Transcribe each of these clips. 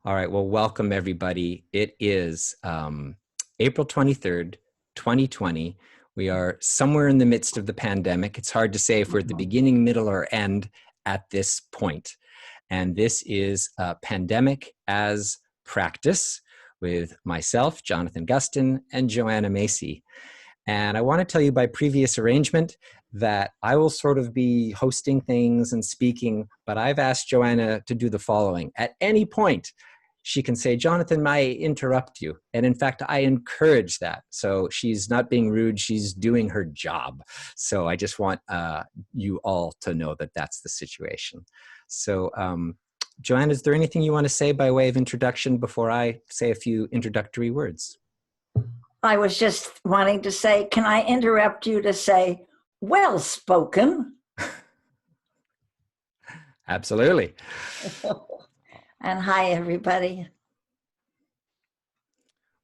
All right, well, welcome everybody. It is April 23rd, 2020. We are somewhere in the midst of the pandemic. It's hard to say if we're at the beginning, middle, or end at this point. And this is Pandemic as Practice with myself, Jonathan Gustin, and Joanna Macy. And I want to tell you by previous arrangement that I will sort of be hosting things and speaking, but I've asked Joanna to do the following. At any point, she can say, Jonathan, I interrupt you. And in fact, I encourage that. So she's not being rude, she's doing her job. So I just want you all to know that that's the situation. So Joanna, is there anything you want to say by way of introduction before I say a few introductory words? I was just wanting to say, can I interrupt you to say, well spoken? Absolutely. And hi, everybody.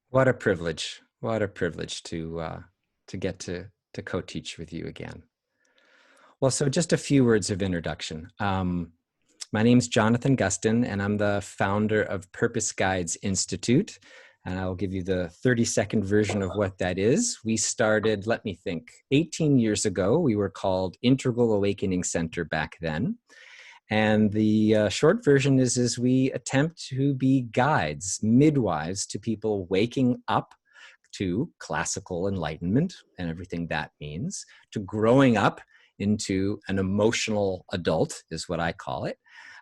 What a privilege. What a privilege to get to co-teach with you again. Well, so just a few words of introduction. My name's Jonathan Gustin, and I'm the founder of Purpose Guides Institute. And I'll give you the 30-second version of what that is. We started, let me think, 18 years ago. We were called Integral Awakening Center back then. And the short version is we attempt to be guides, midwives to people waking up to classical enlightenment and everything that means, to growing up into an emotional adult is what I call it.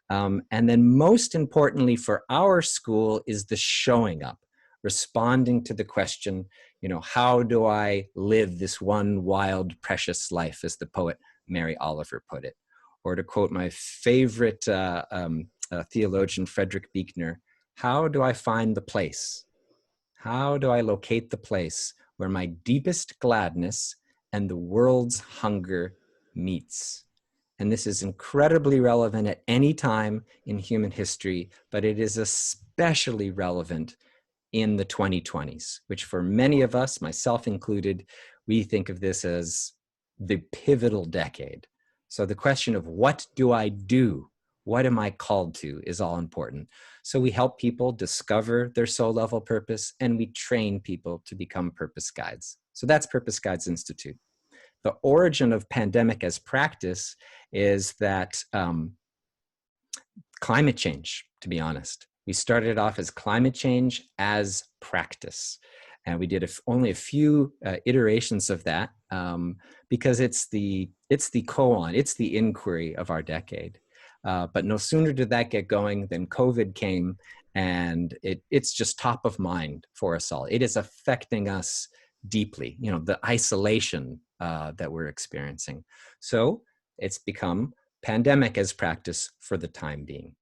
And then most importantly for our school is the showing up, responding to the question, you know, how do I live this one wild, precious life, as the poet Mary Oliver put it? Or to quote my favorite theologian, Frederick Buechner, how do I find the place? How do I locate the place where my deepest gladness and the world's hunger meets? And this is incredibly relevant at any time in human history, but it is especially relevant in the 2020s, which for many of us, myself included, we think of this as the pivotal decade. So the question of what do I do? What am I called to is all important. So we help people discover their soul level purpose, and we train people to become purpose guides. So that's Purpose Guides Institute. The origin of Pandemic as Practice is that climate change, to be honest. We started off as climate change as practice. And we did only a few iterations of that because it's the koan, it's the inquiry of our decade. But no sooner did that get going than COVID came, and it's just top of mind for us all. It is affecting us deeply, you know, the isolation that we're experiencing. So it's become Pandemic as Practice for the time being.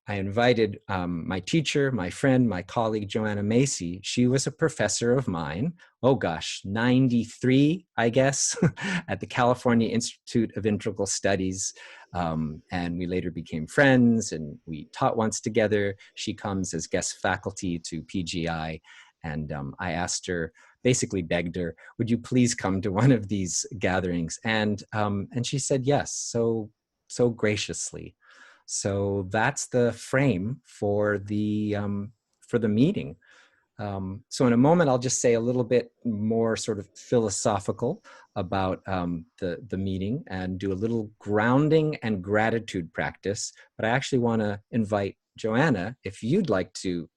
I invited my teacher, my friend, my colleague, Joanna Macy. She was a professor of mine, 93, I guess, at the California Institute of Integral Studies. And we later became friends, and we taught once together. She comes as guest faculty to PGI. And I asked her, basically begged her, would you please come to one of these gatherings? And she said yes, so graciously. So that's the frame for the meeting. So in a moment, I'll just say a little bit more sort of philosophical about the meeting and do a little grounding and gratitude practice. But I actually want to invite Joanna, if you'd like to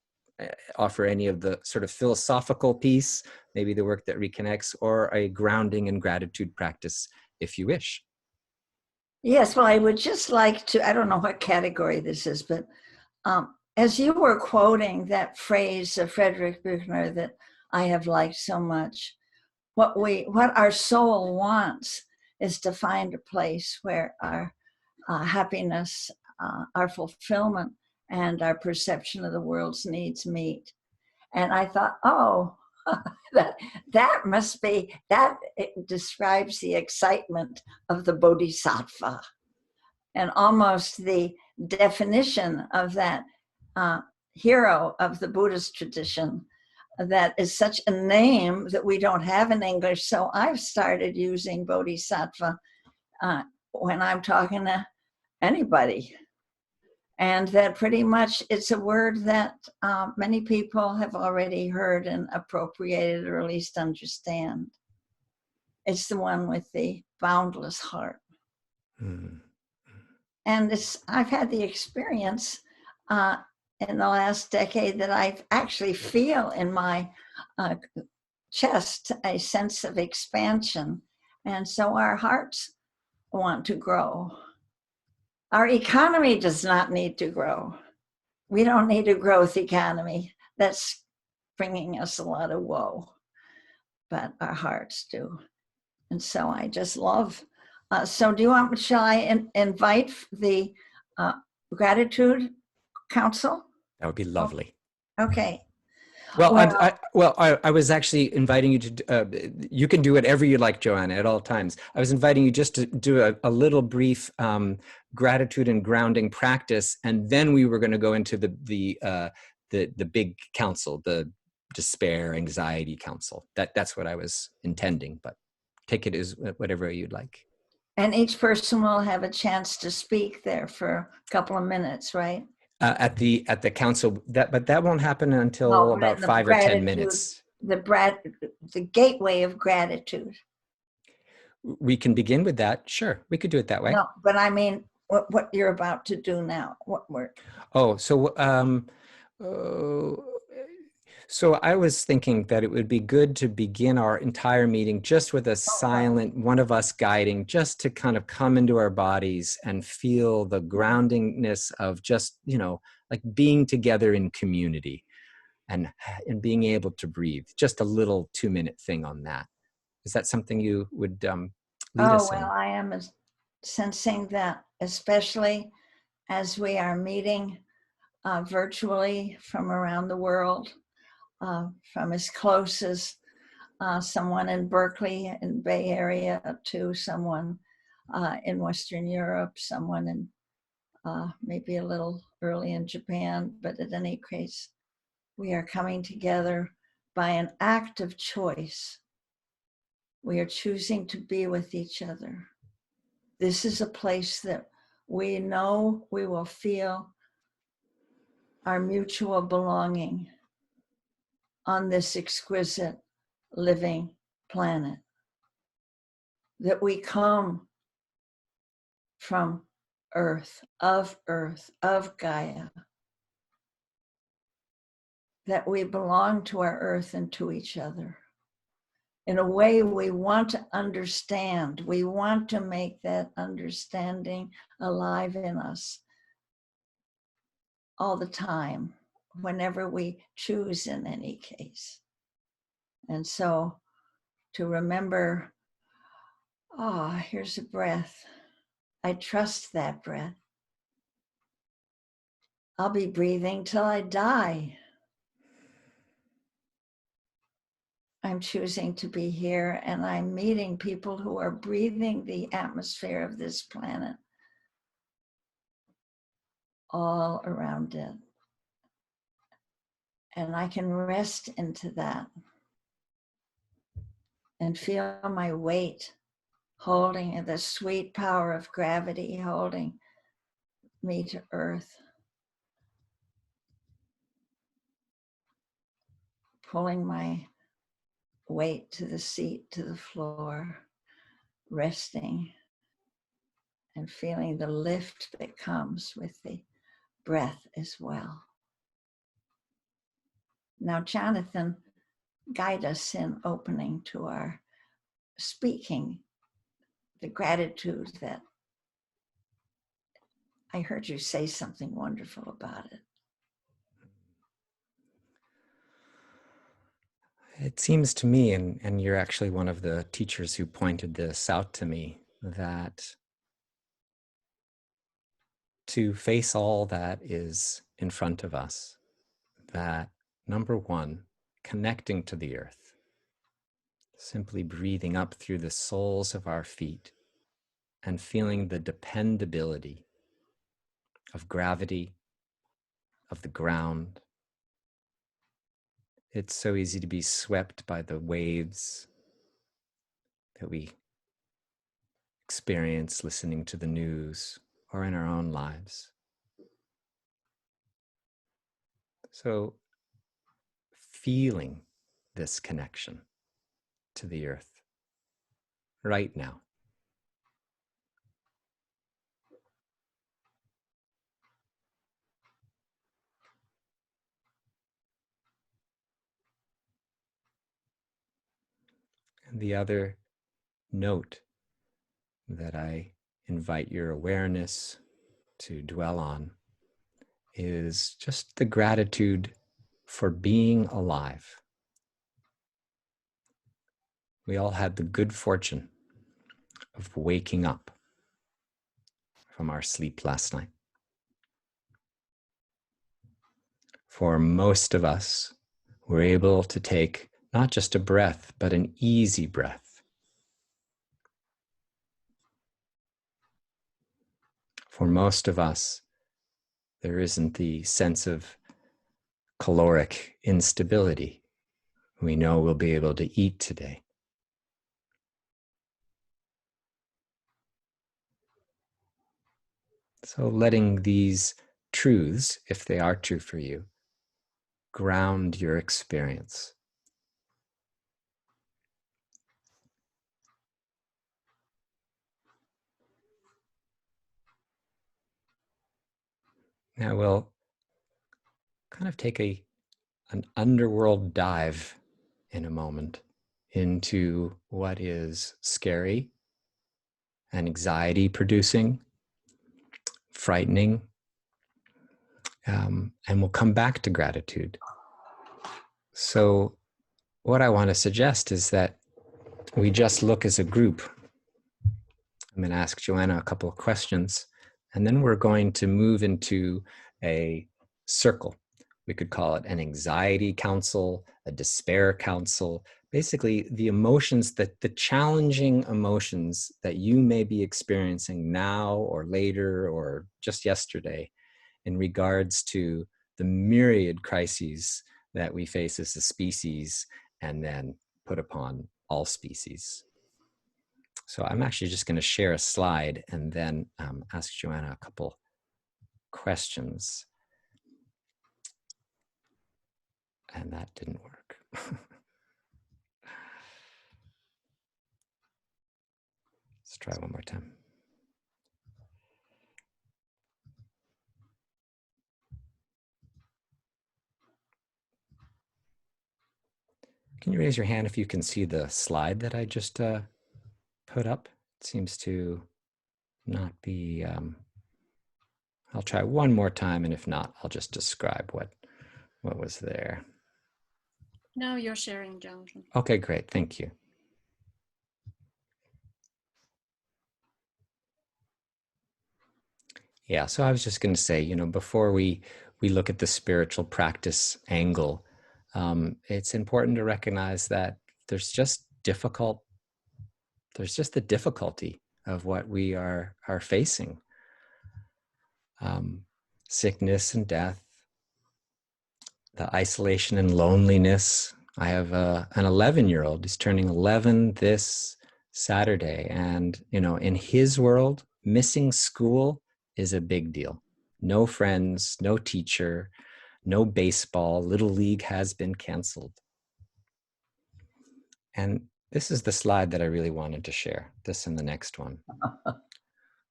offer any of the sort of philosophical piece, maybe the work that reconnects, or a grounding and gratitude practice, if you wish. Yes, well, I would just like to, I don't know what category this is, but as you were quoting that phrase of Frederick Buechner that I have liked so much, what our soul wants is to find a place where our happiness, our fulfillment, and our perception of the world's needs meet. And I thought, oh, that must be, that it describes the excitement of the Bodhisattva, and almost the definition of that hero of the Buddhist tradition that is such a name that we don't have in English. So I've started using Bodhisattva when I'm talking to anybody. And that pretty much it's a word that many people have already heard and appropriated, or at least understand. It's the one with the boundless heart. Mm. And I've had the experience in the last decade that I actually feel in my chest a sense of expansion. And so our hearts want to grow. Our economy does not need to grow. We don't need a growth economy. That's bringing us a lot of woe, but our hearts do. And so I just love. So do you want, shall I invite the gratitude council? That would be lovely. Okay. Well, Well, I was actually inviting you to, you can do whatever you like, Joanna, at all times. I was inviting you just to do a little brief gratitude and grounding practice, and then we were going to go into the big council, the despair, anxiety council. That's what I was intending, but take it as whatever you'd like. and each person will have a chance to speak there for a couple of minutes, right? At the council, but that won't happen No, until but about in the 5 or 10 gratitude, minutes. the gateway of gratitude. We can begin with that. Sure, we could do it that way. No, but I mean, what you're about to do now, what we're. Oh, so I was thinking that it would be good to begin our entire meeting just with a silent, one of us guiding, just to kind of come into our bodies and feel the groundingness of just, like being together in community and being able to breathe. Just a little 2-minute thing on that. Is that something you would lead Oh, us well, in? I am sensing that, especially as we are meeting virtually from around the world, from as close as someone in Berkeley in Bay Area to someone in Western Europe, someone in maybe a little early in Japan, but at any case, we are coming together by an act of choice. We are choosing to be with each other. This is a place that we know we will feel our mutual belonging on this exquisite living planet. That we come from Earth, of Gaia. That we belong to our Earth and to each other. In a way, we want to understand. We want to make that understanding alive in us all the time, whenever we choose in any case. And so to remember, here's a breath. I trust that breath. I'll be breathing till I die. I'm choosing to be here, and I'm meeting people who are breathing the atmosphere of this planet all around it. And I can rest into that and feel my weight holding the sweet power of gravity holding me to earth, pulling my weight to the seat, to the floor, resting and feeling the lift that comes with the breath as well. Now, Jonathan, guide us in opening to our speaking, the gratitude that I heard you say something wonderful about it. It seems to me, and you're actually one of the teachers who pointed this out to me, that to face all that is in front of us, that number one, connecting to the earth, simply breathing up through the soles of our feet and feeling the dependability of gravity, of the ground. It's so easy to be swept by the waves that we experience listening to the news or in our own lives. So feeling this connection to the earth right now. And the other note that I invite your awareness to dwell on is just the gratitude for being alive. We all had the good fortune of waking up from our sleep last night. For most of us, we're able to take not just a breath, but an easy breath. For most of us, there isn't the sense of caloric instability. We know we'll be able to eat today. So letting these truths, if they are true for you, ground your experience. Now we'll kind of take an underworld dive in a moment into what is scary and anxiety producing, frightening, and we'll come back to gratitude. So what I want to suggest is that we just look as a group. I'm going to ask Joanna a couple of questions, and then we're going to move into a circle. We could call it an anxiety council, a despair council, basically the emotions, the challenging emotions that you may be experiencing now or later or just yesterday in regards to the myriad crises that we face as a species and then put upon all species. So I'm actually just going to share a slide and then ask Joanna a couple questions. And that didn't work. Let's try one more time. Can you raise your hand if you can see the slide that I just put up? It seems to not be, I'll try one more time, and if not, I'll just describe what was there. Now you're sharing, Jonathan. Okay, great, thank you. Yeah, so I was just going to say, before we look at the spiritual practice angle, it's important to recognize that there's just the difficulty of what we are facing. Sickness and death, the isolation and loneliness. I have an 11-year-old. He's turning 11 this Saturday. And, in his world, missing school is a big deal. No friends, no teacher, no baseball. Little League has been canceled. And this is the slide that I really wanted to share, this and the next one.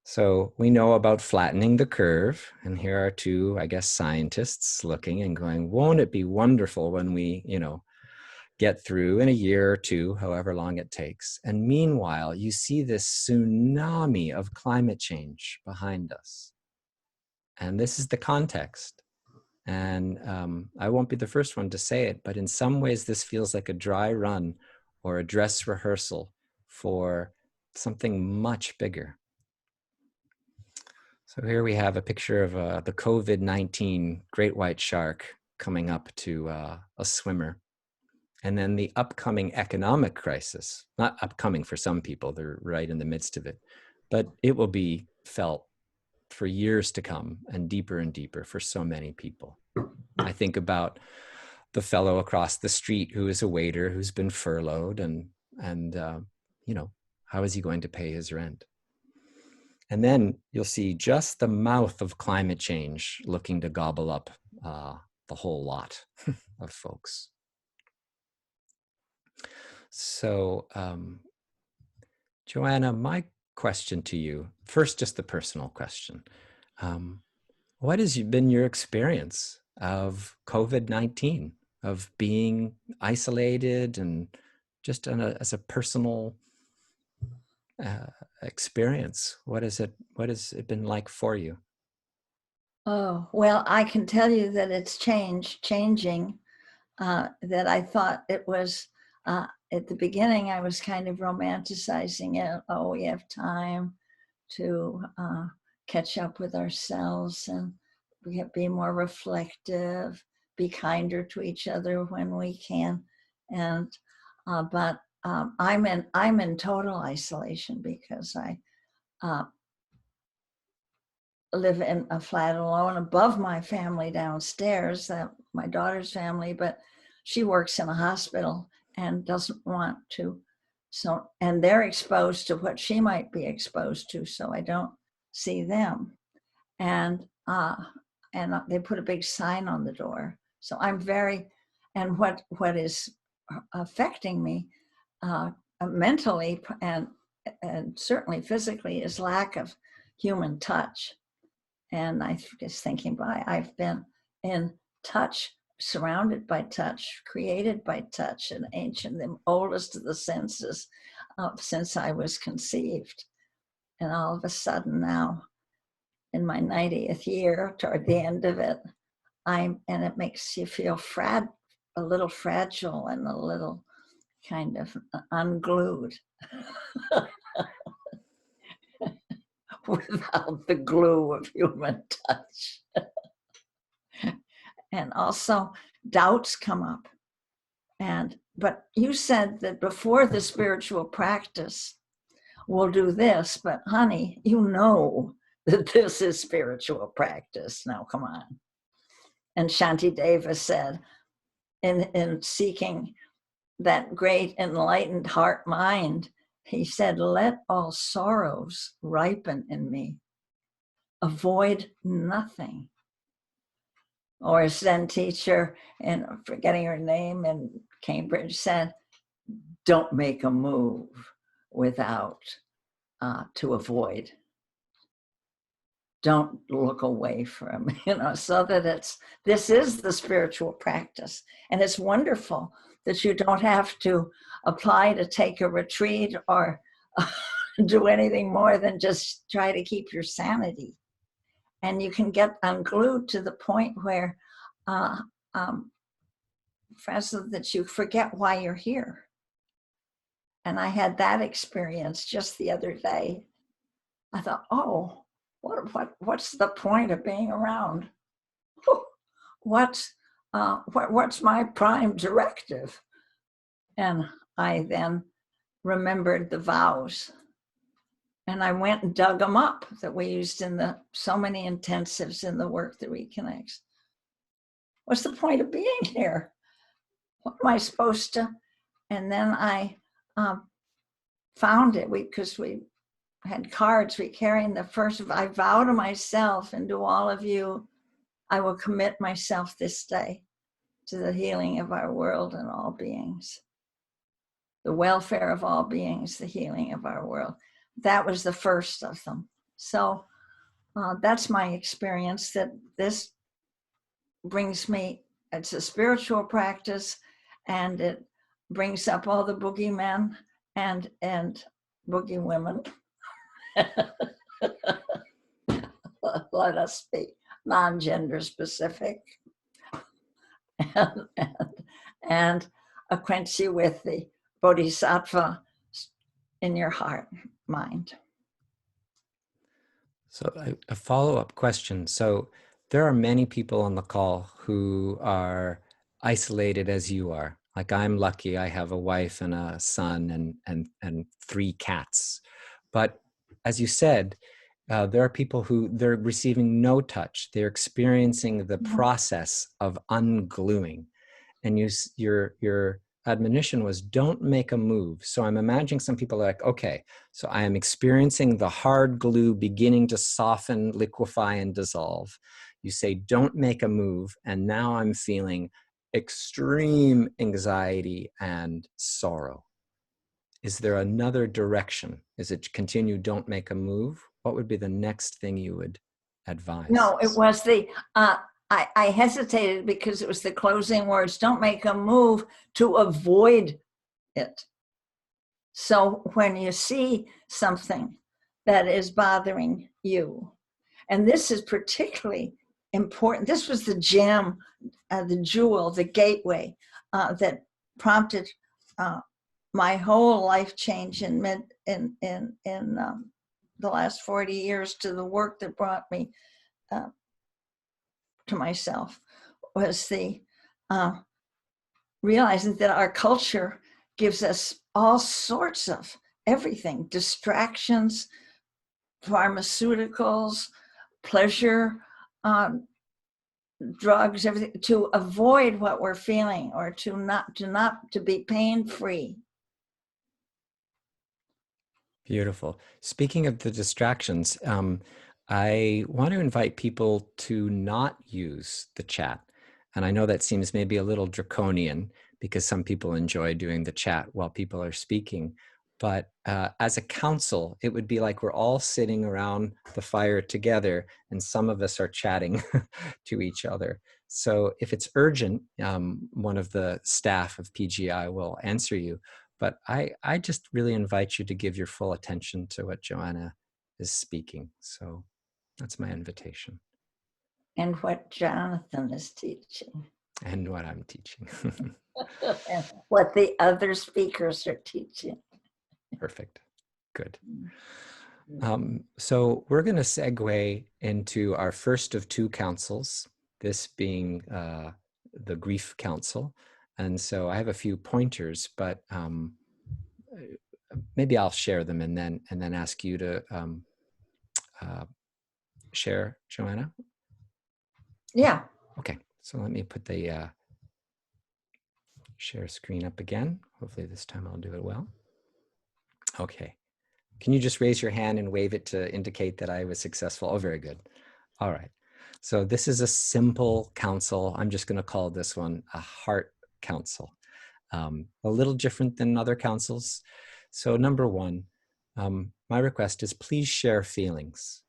So we know about flattening the curve. And here are two, I guess, scientists looking and going, won't it be wonderful when we, get through in a year or two, however long it takes. And meanwhile, you see this tsunami of climate change behind us. And this is the context. And I won't be the first one to say it, but in some ways, this feels like a dry run or a dress rehearsal for something much bigger. So here we have a picture of the COVID-19 great white shark coming up to a swimmer. And then the upcoming economic crisis, not upcoming for some people, they're right in the midst of it, but it will be felt for years to come and deeper for so many people. I think about the fellow across the street who is a waiter who's been furloughed and how is he going to pay his rent? And then you'll see just the mouth of climate change looking to gobble up the whole lot of folks. So, Joanna, my question to you, first, just the personal question. What has been your experience of COVID-19, of being isolated and just as a personal experience? What has it been like for you? Oh, well, I can tell you that it's changing, that I thought it was, at the beginning, I was kind of romanticizing it. Oh, we have time to catch up with ourselves and be more reflective, be kinder to each other when we can. And but I'm in total isolation because I live in a flat alone above my family downstairs, my daughter's family, but she works in a hospital and doesn't want to. So, and they're exposed to what she might be exposed to, so I don't see them. And they put a big sign on the door. So I'm and what is affecting me mentally and certainly physically is lack of human touch. And I was thinking, I've been in touch, surrounded by touch, created by touch, and ancient, the oldest of the senses since I was conceived. And all of a sudden now, in my 90th year, toward the end of it, and it makes you feel a little fragile and a little kind of unglued. Without the glue of human touch. And also doubts come up. But you said that before the spiritual practice, we'll do this, but honey, you know that this is spiritual practice. Now, come on. And Shantideva said, in seeking that great enlightened heart mind, he said, let all sorrows ripen in me. Avoid nothing. Or a Zen teacher, and forgetting her name in Cambridge, said, don't make a move without to avoid. Don't look away from, so that this is the spiritual practice. And it's wonderful that you don't have to apply to take a retreat or do anything more than just try to keep your sanity. And you can get unglued to the point where, that you forget why you're here. And I had that experience just the other day. I thought, oh, what's the point of being around? What's my prime directive? And I then remembered the vows. And I went and dug them up that we used in so many intensives in the work that reconnects. What's the point of being here? What am I supposed to? And then I found it because we had cards. We carrying the first. I vow to myself and to all of you, I will commit myself this day to the healing of our world and all beings, the welfare of all beings, the healing of our world. That was the first of them. So that's my experience, that this brings me, it's a spiritual practice, and it brings up all the boogeymen and boogie women. Let us be non-gender specific. And acquaint you with the Bodhisattva in your heart, mind. So a follow-up question. So there are many people on the call who are isolated as you are. Like, I'm lucky, I have a wife and a son and 3 cats. But as you said, there are people who they're receiving no touch. They're experiencing the process of ungluing. And your admonition was, don't make a move. So I'm imagining some people are like, okay, so I am experiencing the hard glue beginning to soften, liquefy, and dissolve. You say, don't make a move. And now I'm feeling extreme anxiety and sorrow. Is there another direction? Is it continue, don't make a move? What would be the next thing you would advise? No, it was the, I hesitated because it was the closing words, don't make a move, to avoid it. So when you see something that is bothering you, and this is particularly important, this was the gem, the jewel, the gateway that prompted my whole life change in the last 40 years, to the work that brought me to myself, was the realizing that our culture gives us all sorts of everything: distractions, pharmaceuticals, pleasure, drugs, everything, to avoid what we're feeling, or to be pain-free. Beautiful. Speaking of the distractions, I want to invite people to not use the chat. And I know that seems maybe a little draconian, because some people enjoy doing the chat while people are speaking. But as a council, it would be like we're all sitting around the fire together, and some of us are chatting to each other. So if it's urgent, one of the staff of PGI will answer you. But I just really invite you to give your full attention to what Joanna is speaking. So that's my invitation. And what Jonathan is teaching. And what I'm teaching. And what the other speakers are teaching. Perfect. Good. So we're going to segue into our first of two councils, this being the grief council. And so I have a few pointers, but maybe I'll share them and then ask you to share, Joanna. Yeah. Okay. So let me put the share screen up again. Hopefully this time I'll do it well. Okay. Can you just raise your hand and wave it to indicate that I was successful? Oh, very good. All right. So this is a simple council. I'm just going to call this one a heart council. A little different than other councils. So number one, my request is please share feelings,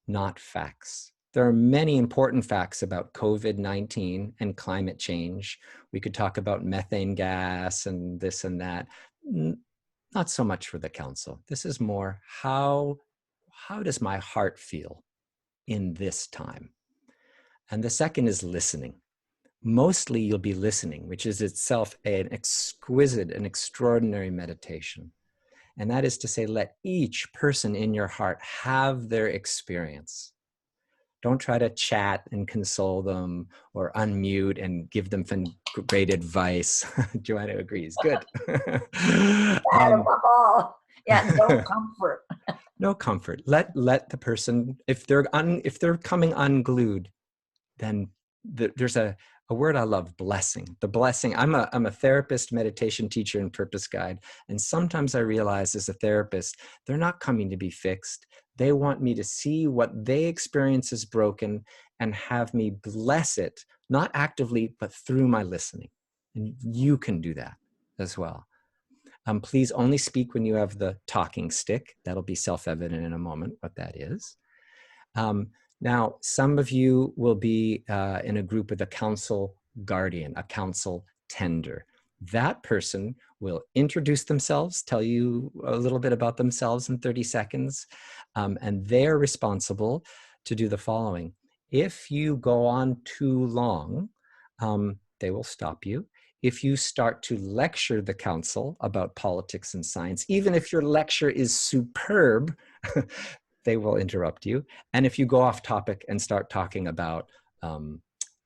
not facts. There are many important facts about COVID-19 and climate change. We could talk about methane gas and this and that. Not so much for the council. This is more, how does my heart feel in this time? And the second is listening. Mostly you'll be listening, which is itself an exquisite and extraordinary meditation. And that is to say, let each person in your heart have their experience. Don't try to chat and console them or unmute and give them great advice. Joanna agrees. Good. Yeah, no comfort. No comfort. Let the person, if they're coming unglued, then there's a word I love, blessing. The blessing. I'm a therapist, meditation teacher, and purpose guide. And sometimes I realize as a therapist, they're not coming to be fixed. They want me to see what they experience as broken and have me bless it, not actively, but through my listening. And you can do that as well. Please only speak when you have the talking stick. That'll be self-evident in a moment what that is. Now, some of you will be in a group with a council guardian, a council tender. That person will introduce themselves, tell you a little bit about themselves in 30 seconds, and they're responsible to do the following. If you go on too long, they will stop you. If you start to lecture the council about politics and science, even if your lecture is superb, they will interrupt you. And if you go off topic and start talking about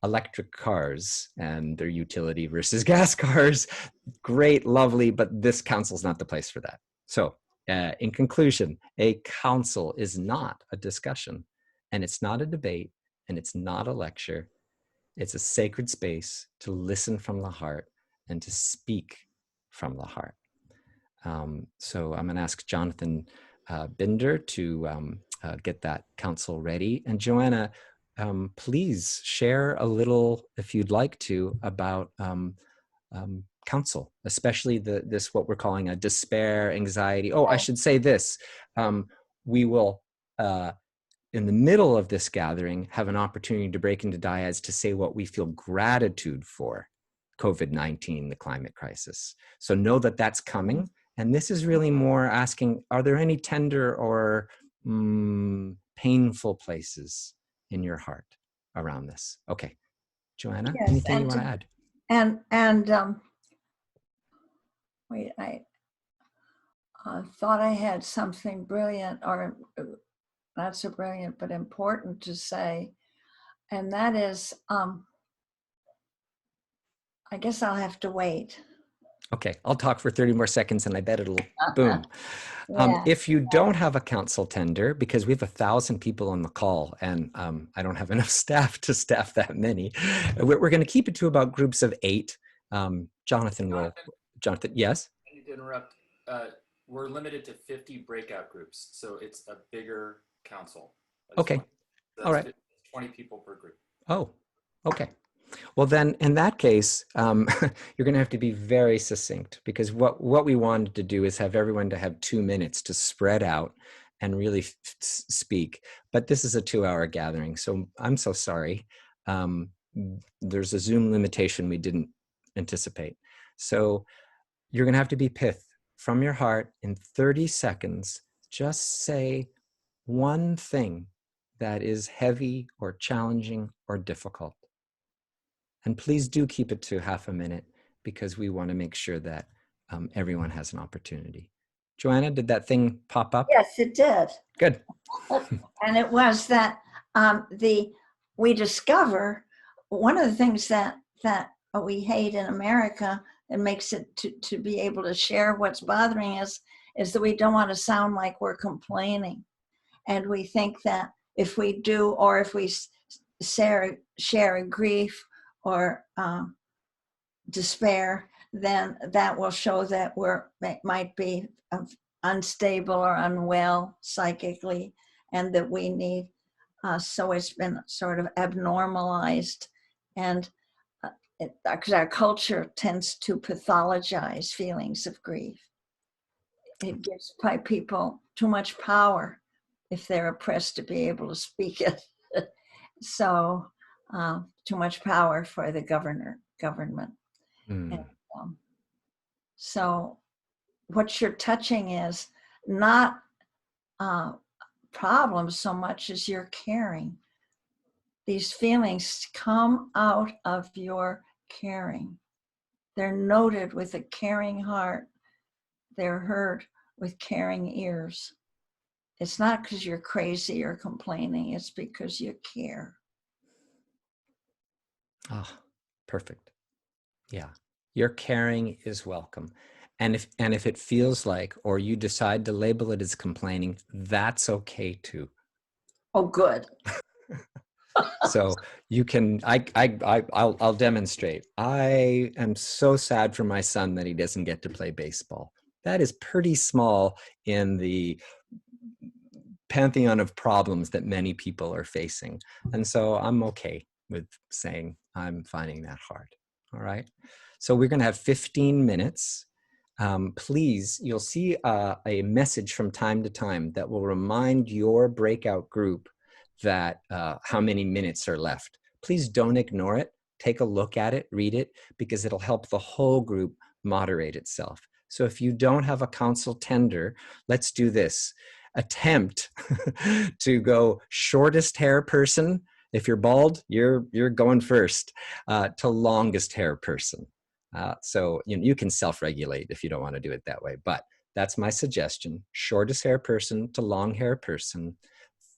electric cars and their utility versus gas cars, great, lovely, but this council's not the place for that. So in conclusion, a council is not a discussion, and it's not a debate, and it's not a lecture. It's a sacred space to listen from the heart and to speak from the heart. So I'm going to ask Jonathan Binder to get that council ready. And Joanna, please share a little, if you'd like to, about counsel, especially this what we're calling a despair, anxiety. Oh, I should say this. We will, in the middle of this gathering, have an opportunity to break into dyads to say what we feel gratitude for COVID-19, the climate crisis. So know that that's coming. And this is really more asking, are there any tender or painful places in your heart around this? Okay, Joanna, Yes, anything you want to add? Wait, I thought I had something brilliant, or not so brilliant, but important to say. And that is, I guess I'll have to wait. Okay, I'll talk for 30 more seconds and I bet it'll boom. Yeah. If you don't have a council tender, because we have 1,000 people on the call and I don't have enough staff to staff that many, we're going to keep it to about groups of 8. Jonathan, yes? I need to interrupt. We're limited to 50 breakout groups, so it's a bigger council. Okay, all right. 20 people per group. Oh, okay. Well, then in that case, you're going to have to be very succinct, because what we wanted to do is have everyone to have 2 minutes to spread out and really speak. But this is a 2-hour gathering, so I'm so sorry. There's a Zoom limitation we didn't anticipate. So you're going to have to be pith from your heart in 30 seconds. Just say one thing that is heavy or challenging or difficult. And please do keep it to half a minute, because we want to make sure that everyone has an opportunity. Joanna, did that thing pop up? Yes, it did. Good. And it was that we discover one of the things that we hate in America and makes it to be able to share what's bothering us is that we don't want to sound like we're complaining. And we think that if we do, or if we share a grief or despair, then that will show that might be unstable or unwell psychically, and that we need, so it's been sort of abnormalized, and because our culture tends to pathologize feelings of grief. It gives people too much power if they're oppressed to be able to speak it. So too much power for the government. And, so what you're touching is not problems so much as you're caring. These feelings come out of your caring. They're noted with a caring heart. They're heard with caring ears. It's not because you're crazy or complaining. It's because you care. Oh, perfect. Yeah. Your caring is welcome. And if it feels like, or you decide to label it as complaining, that's okay too. Oh, good. So you can, I'll demonstrate. I am so sad for my son that he doesn't get to play baseball. That is pretty small in the pantheon of problems that many people are facing. And so I'm okay with saying I'm finding that hard. All right. So we're going to have 15 minutes. Please, you'll see a message from time to time that will remind your breakout group that how many minutes are left. Please don't ignore it. Take a look at it, read it, because it'll help the whole group moderate itself. So if you don't have a council tender, let's do this. Attempt to go shortest hair person. If you're bald, you're going first, to longest hair person. So you can self-regulate if you don't want to do it that way, but that's my suggestion. Shortest hair person to long hair person,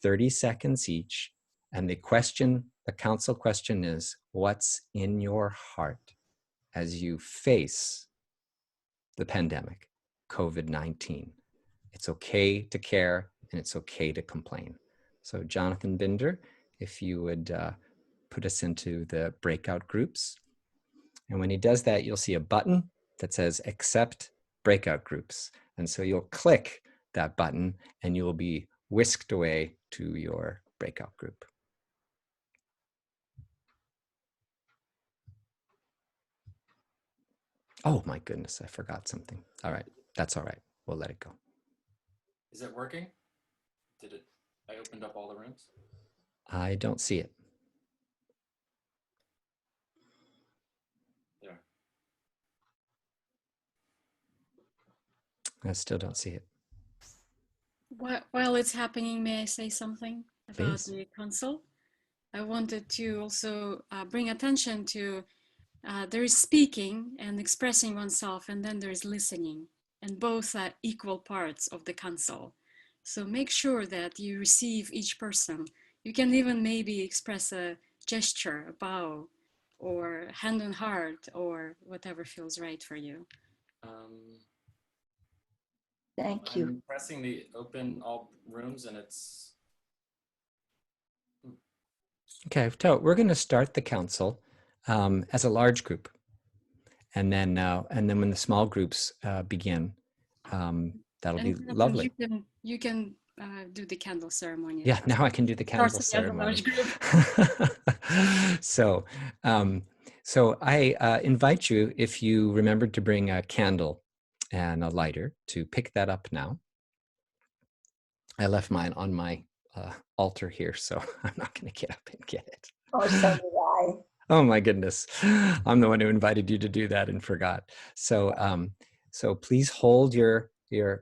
30 seconds each. And the council question is, what's in your heart as you face the pandemic, COVID-19? It's okay to care and it's okay to complain. So Jonathan Binder, if you would put us into the breakout groups. And when he does that, you'll see a button that says accept breakout groups. And so you'll click that button and you'll be whisked away to your breakout group. Oh my goodness, I forgot something. All right, that's all right. We'll let it go. Is it working? Did it? I opened up all the rooms. I don't see it. There. I still don't see it. While it's happening, may I say something about Please. the console? I wanted to also bring attention to there is speaking and expressing oneself, and then there's listening, and both are equal parts of the console. So make sure that you receive each person. You can even maybe express a gesture, a bow, or hand on heart, or whatever feels right for you. Thank you. I'm pressing the open all rooms, and it's. Okay, so we're going to start the council as a large group, and then when the small groups begin, that'll be lovely. You can do the candle ceremony. Yeah, now I can do the candle ceremony. So, so I invite you, if you remembered to bring a candle and a lighter, to pick that up now. I left mine on my altar here, so I'm not going to get up and get it. Oh, so did I. Oh my goodness, I'm the one who invited you to do that and forgot. So, so please hold your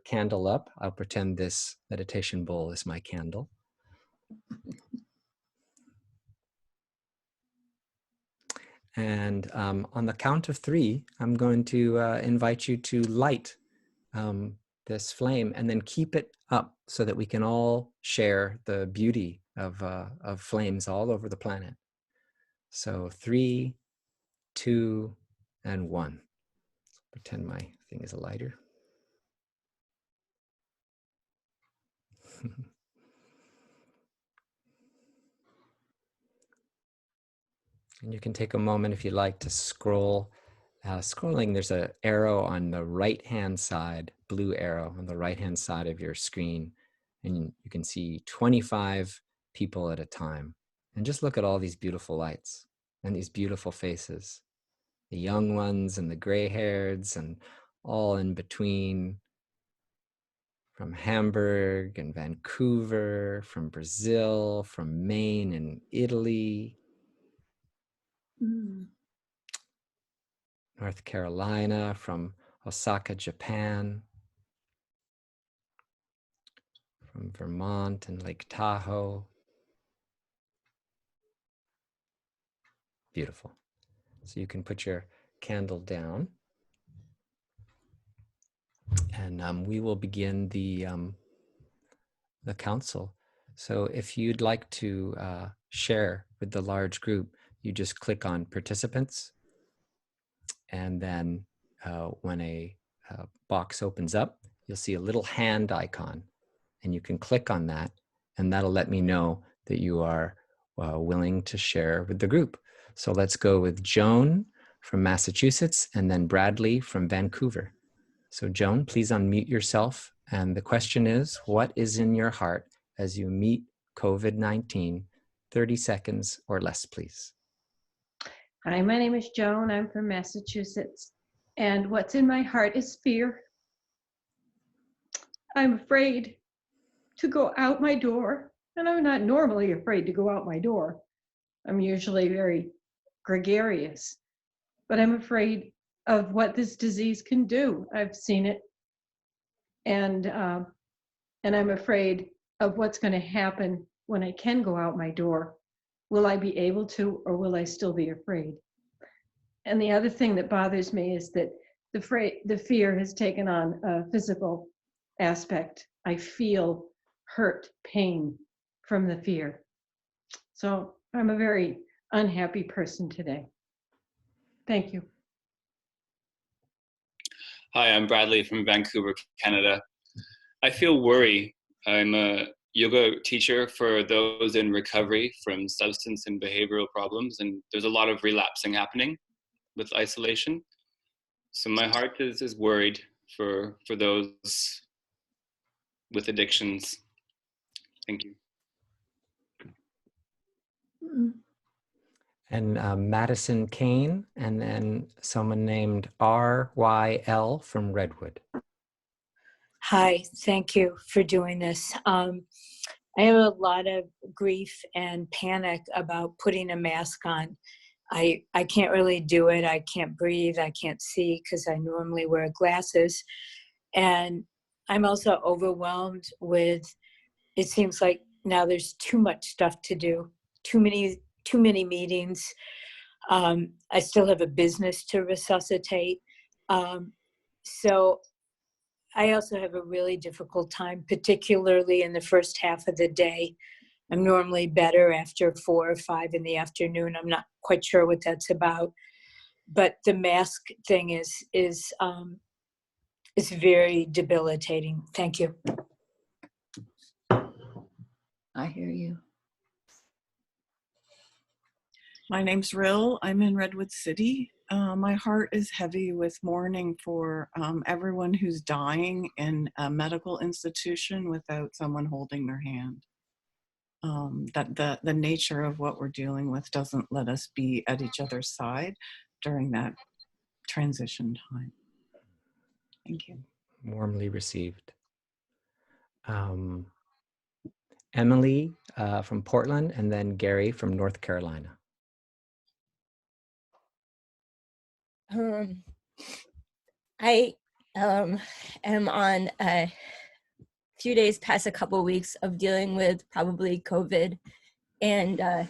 candle up. I'll pretend this meditation bowl is my candle. And on the count of 3, I'm going to invite you to light this flame and then keep it up so that we can all share the beauty of flames all over the planet. So 3, 2, and 1. Pretend my thing is a lighter. And you can take a moment if you like to scroll. Scrolling, there's an arrow on the right-hand side, blue arrow on the right-hand side of your screen. And you can see 25 people at a time. And just look at all these beautiful lights and these beautiful faces. The young ones and the gray-haireds and all in between. From Hamburg and Vancouver, from Brazil, from Maine and Italy. North Carolina, from Osaka, Japan, from Vermont and Lake Tahoe. Beautiful. So you can put your candle down, and we will begin the council. So if you'd like to share with the large group, you just click on participants, and then when a box opens up, you'll see a little hand icon, and you can click on that, and that'll let me know that you are willing to share with the group. So let's go with Joan from Massachusetts, and then Bradley from Vancouver. So Joan, please unmute yourself. And the question is, what is in your heart as you meet COVID-19? 30 seconds or less, please. Hi, my name is Joan. I'm from Massachusetts. And what's in my heart is fear. I'm afraid to go out my door. And I'm not normally afraid to go out my door. I'm usually very gregarious. But I'm afraid of what this disease can do. I've seen it. And I'm afraid of what's going to happen when I can go out my door. Will I be able to, or will I still be afraid? And the other thing that bothers me is that the fear has taken on a physical aspect. I feel hurt, pain from the fear. So I'm a very unhappy person today. Thank you. Hi, I'm Bradley from Vancouver, Canada. I feel worry. I'm a yoga teacher for those in recovery from substance and behavioral problems, and there's a lot of relapsing happening with isolation. So my heart is worried for those with addictions. Thank you. and Madison Kane, and then someone named RYL from Redwood. Hi, thank you for doing this. I have a lot of grief and panic about putting a mask on. I can't really do it. I can't breathe. I can't see because I normally wear glasses. And I'm also overwhelmed with, it seems like now there's too much stuff to do, too many meetings. I still have a business to resuscitate. So I also have a really difficult time, particularly in the first half of the day. I'm normally better after 4 or 5 in the afternoon. I'm not quite sure what that's about, but the mask thing is very debilitating. Thank you. I hear you. My name's Rill. I'm in Redwood City. My heart is heavy with mourning for everyone who's dying in a medical institution without someone holding their hand. That the nature of what we're dealing with doesn't let us be at each other's side during that transition time. Thank you. Warmly received. Emily from Portland, and then Gary from North Carolina. I am on a few days past a couple of weeks of dealing with probably COVID, and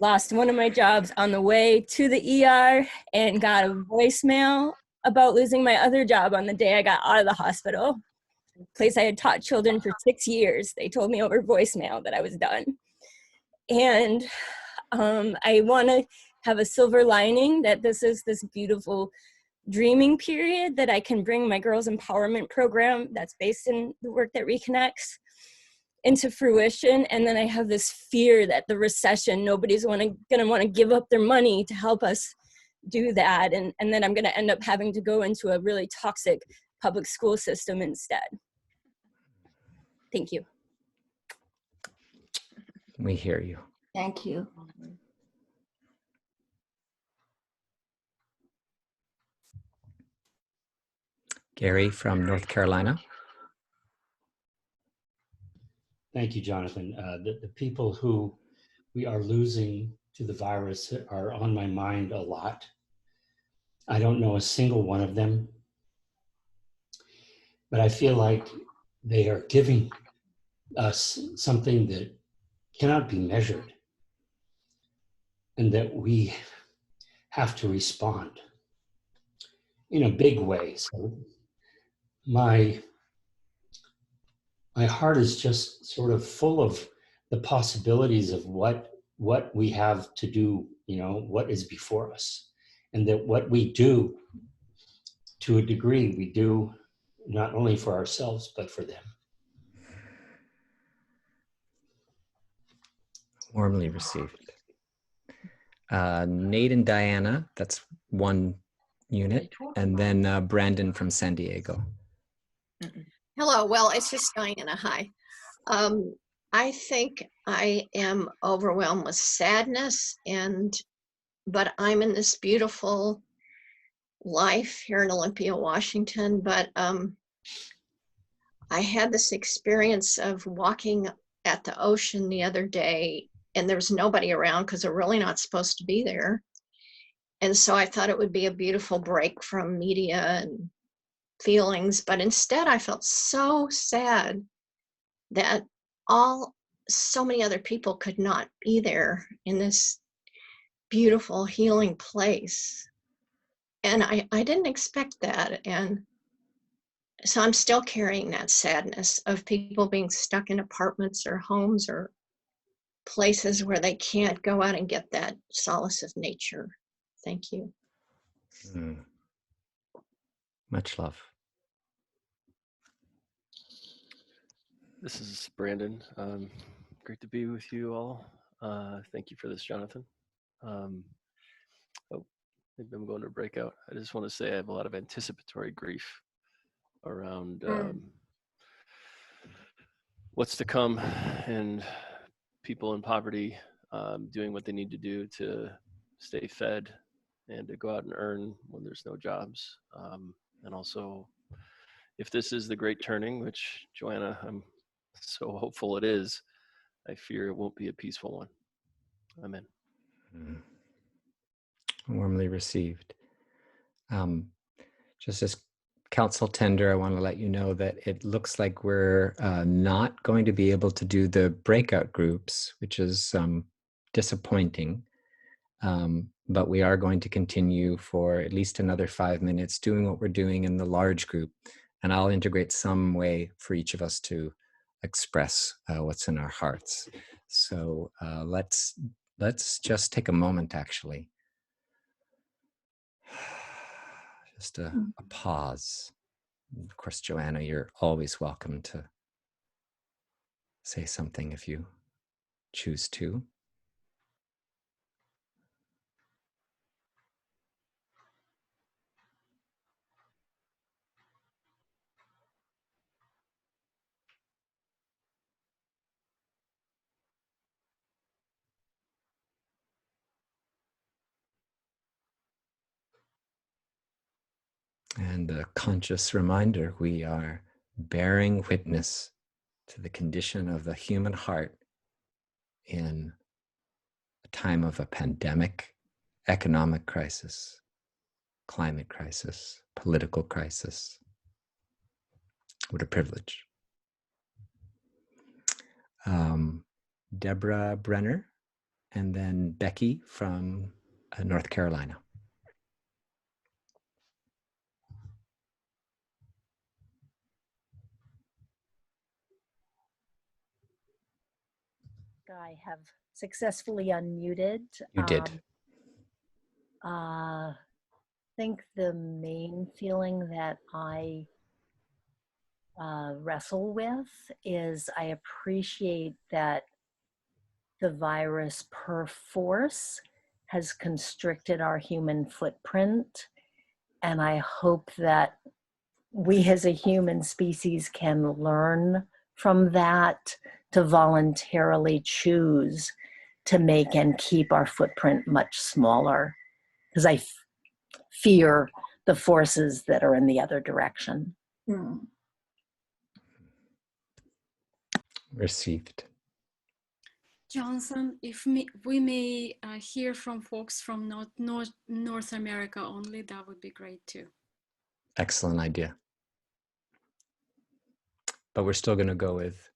lost one of my jobs on the way to the ER and got a voicemail about losing my other job on the day I got out of the hospital. The place I had taught children for 6 years. They told me over voicemail that I was done. And I want to have a silver lining that this is this beautiful dreaming period that I can bring my girls empowerment program that's based in the work that reconnects into fruition. And then I have this fear that the recession, nobody's gonna want to give up their money to help us do that. And then I'm gonna end up having to go into a really toxic public school system instead. Thank you. We hear you. Thank you. Gary from North Carolina. Thank you, Jonathan. The people who we are losing to the virus are on my mind a lot. I don't know a single one of them, but I feel like they are giving us something that cannot be measured and that we have to respond in a big way. So my heart is just sort of full of the possibilities of what we have to do, what is before us. And that what we do, to a degree, we do not only for ourselves, but for them. Warmly received. Nate and Diana, that's one unit. And then Brandon from San Diego. Hello, well, it's just Diana, hi. I think I am overwhelmed with sadness, but I'm in this beautiful life here in Olympia, Washington, but I had this experience of walking at the ocean the other day, and there was nobody around because they're really not supposed to be there. And so I thought it would be a beautiful break from media and feelings, but instead I felt so sad that so many other people could not be there in this beautiful healing place. And I didn't expect that. And so I'm still carrying that sadness of people being stuck in apartments or homes or places where they can't go out and get that solace of nature. Thank you. Much love. This is Brandon. Great to be with you all. Thank you for this, Jonathan. Maybe I'm going to breakout. I just want to say I have a lot of anticipatory grief around what's to come and people in poverty doing what they need to do to stay fed and to go out and earn when there's no jobs. And also, if this is the great turning, which Joanna, I'm so hopeful it is, I fear it won't be a peaceful one. Amen. Warmly received. Just as counsel tender, I want to let you know that it looks like we're not going to be able to do the breakout groups, which is disappointing. But we are going to continue for at least another 5 minutes doing what we're doing in the large group. And I'll integrate some way for each of us to express what's in our hearts. So let's just take a moment, actually. Just a pause. Of course, Joanna, you're always welcome to say something if you choose to. And a conscious reminder, we are bearing witness to the condition of the human heart in a time of a pandemic, economic crisis, climate crisis, political crisis. What a privilege. Deborah Brenner, and then Becky from North Carolina. I have successfully unmuted. You did. I think the main feeling that I wrestle with is I appreciate that the virus perforce has constricted our human footprint. And I hope that we as a human species can learn from that to voluntarily choose to make and keep our footprint much smaller, because I fear the forces that are in the other direction. Received. Johnson, if we may hear from folks from North America only, that would be great too. Excellent idea. But we're still going to go with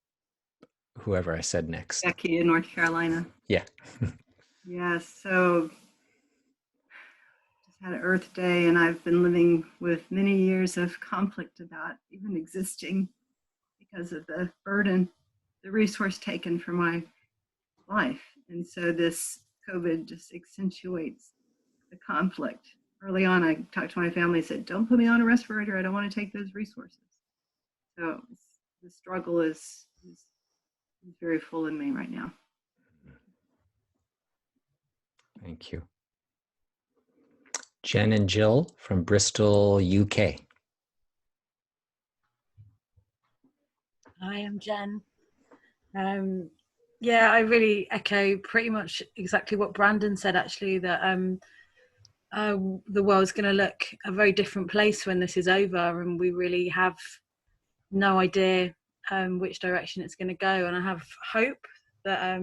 whoever I said next. Becky in North Carolina. Yeah. Yes, so just had an Earth Day, and I've been living with many years of conflict about even existing because of the burden, the resource taken from my life. And so this COVID just accentuates the conflict. Early on, I talked to my family and said, don't put me on a respirator. I don't want to take those resources. So the struggle is very full in me right now. Thank you. Jen and Jill from Bristol, UK. Hi, I'm Jen. Yeah, I really echo pretty much exactly what Brandon said, actually, that the world's going to look a very different place when this is over, and we really have no idea which direction it's going to go. And I have hope that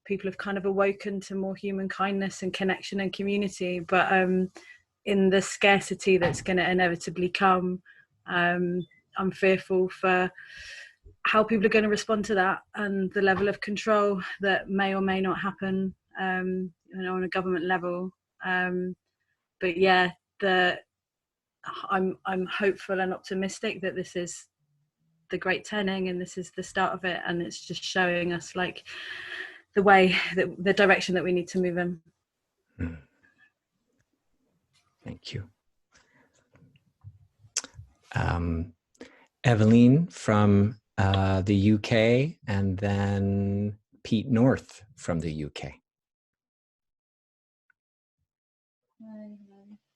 people have kind of awoken to more human kindness and connection and community, but in the scarcity that's going to inevitably come, I'm fearful for how people are going to respond to that and the level of control that may or may not happen on a government level. But yeah, I'm hopeful and optimistic that this is the great turning and this is the start of it, and it's just showing us like the way, the direction that we need to move in. Thank you. Eveline from the UK, and then Pete North from the UK.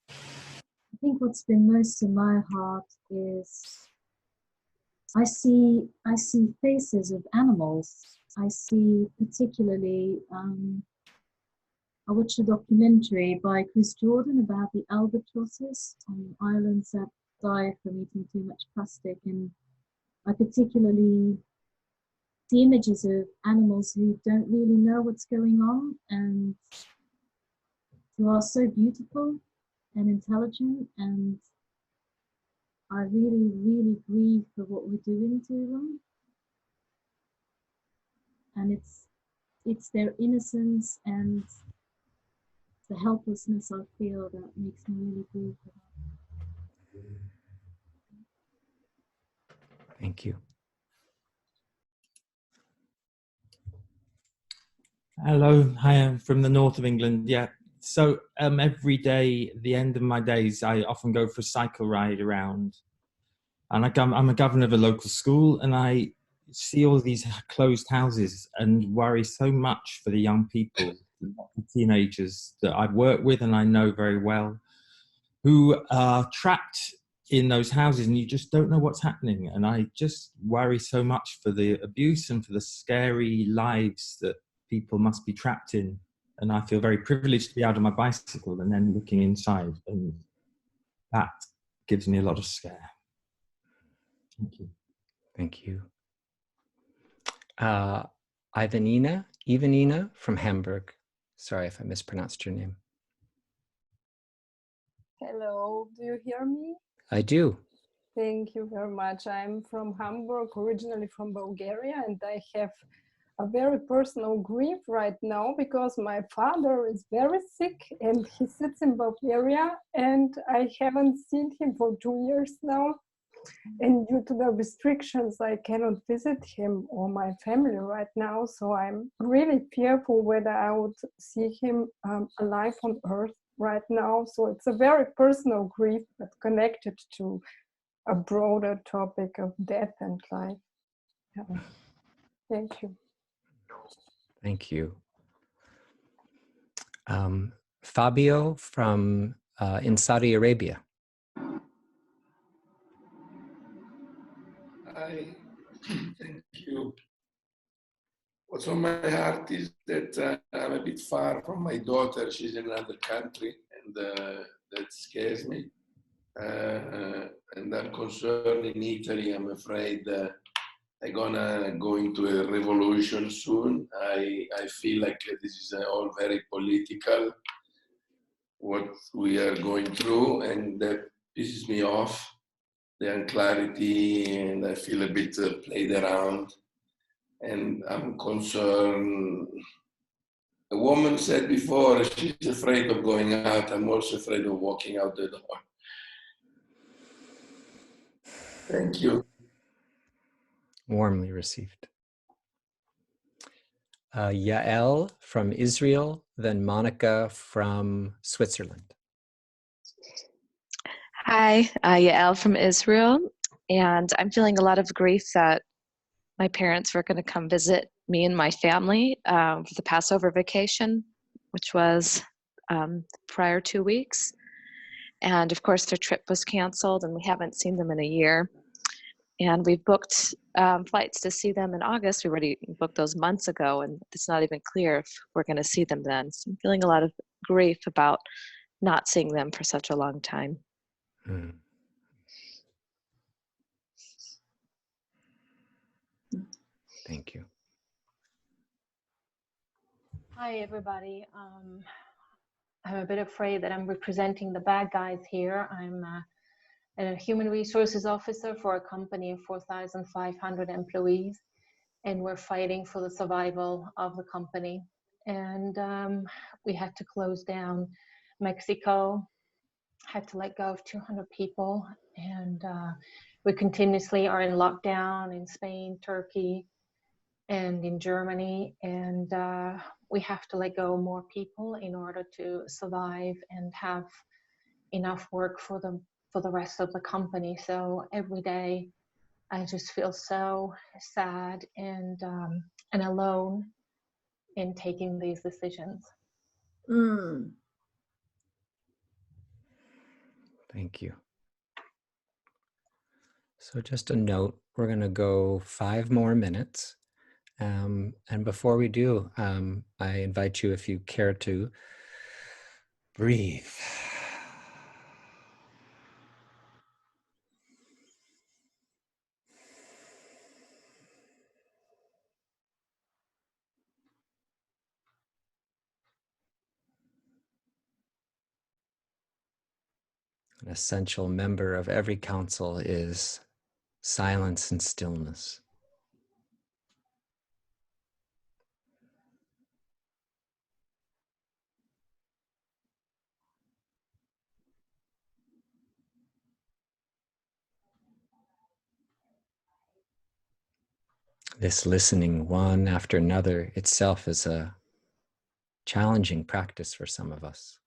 I think what's been most in my heart is I see faces of animals. I see particularly I watched a documentary by Chris Jordan about the albatrosses on islands that die from eating too much plastic, and I particularly see images of animals who don't really know what's going on and who are so beautiful and intelligent, and I really, really grieve for what we're doing to them. And it's their innocence and the helplessness I feel that makes me really grieve for that. Thank you. Hello, hi, I'm from the north of England. Yeah, so every day, at the end of my days, I often go for a cycle ride around. And I'm a governor of a local school, and I see all these closed houses and worry so much for the young people, the teenagers that I've worked with and I know very well, who are trapped in those houses and you just don't know what's happening. And I just worry so much for the abuse and for the scary lives that people must be trapped in. And I feel very privileged to be out on my bicycle and then looking inside, and that gives me a lot of scare. Thank you. Thank you. Ivanina from Hamburg. Sorry if I mispronounced your name. Hello, do you hear me? I do. Thank you very much. I'm from Hamburg, originally from Bulgaria, and I have a very personal grief right now because my father is very sick and he sits in Bulgaria and I haven't seen him for 2 years now. And due to the restrictions, I cannot visit him or my family right now. So I'm really fearful whether I would see him alive on earth right now. So it's a very personal grief, but connected to a broader topic of death and life. Yeah. Thank you. Thank you. Fabio from in Saudi Arabia. Hi, thank you. What's on my heart is that I'm a bit far from my daughter. She's in another country, and that scares me. And I'm concerned in Italy. I'm afraid I'm gonna go into a revolution soon. I feel like this is all very political, what we are going through, and that pisses me off. The unclarity, and I feel a bit played around, and I'm concerned. A woman said before she's afraid of going out. I'm also afraid of walking out the door. Thank you. Warmly received. Yael from Israel, then Monica from Switzerland. Hi, Yael from Israel, and I'm feeling a lot of grief that my parents were going to come visit me and my family for the Passover vacation, which was prior 2 weeks. And of course, their trip was canceled, and we haven't seen them in a year. And we've booked flights to see them in August. We already booked those months ago, and it's not even clear if we're going to see them then. So I'm feeling a lot of grief about not seeing them for such a long time. Thank you. Hi, everybody. I'm a bit afraid that I'm representing the bad guys here. I'm a human resources officer for a company of 4,500 employees, and we're fighting for the survival of the company. And we had to close down Mexico, had to let go of 200 people, and we continuously are in lockdown in Spain, Turkey, and in Germany, and we have to let go more people in order to survive and have enough work for the rest of the company. So every day I just feel so sad and alone in taking these decisions. Thank you. So just a note, we're going to go 5 more minutes. And before we do, I invite you, if you care to, Breathe. An essential member of every council is silence and stillness. This listening one after another itself is a challenging practice for some of us.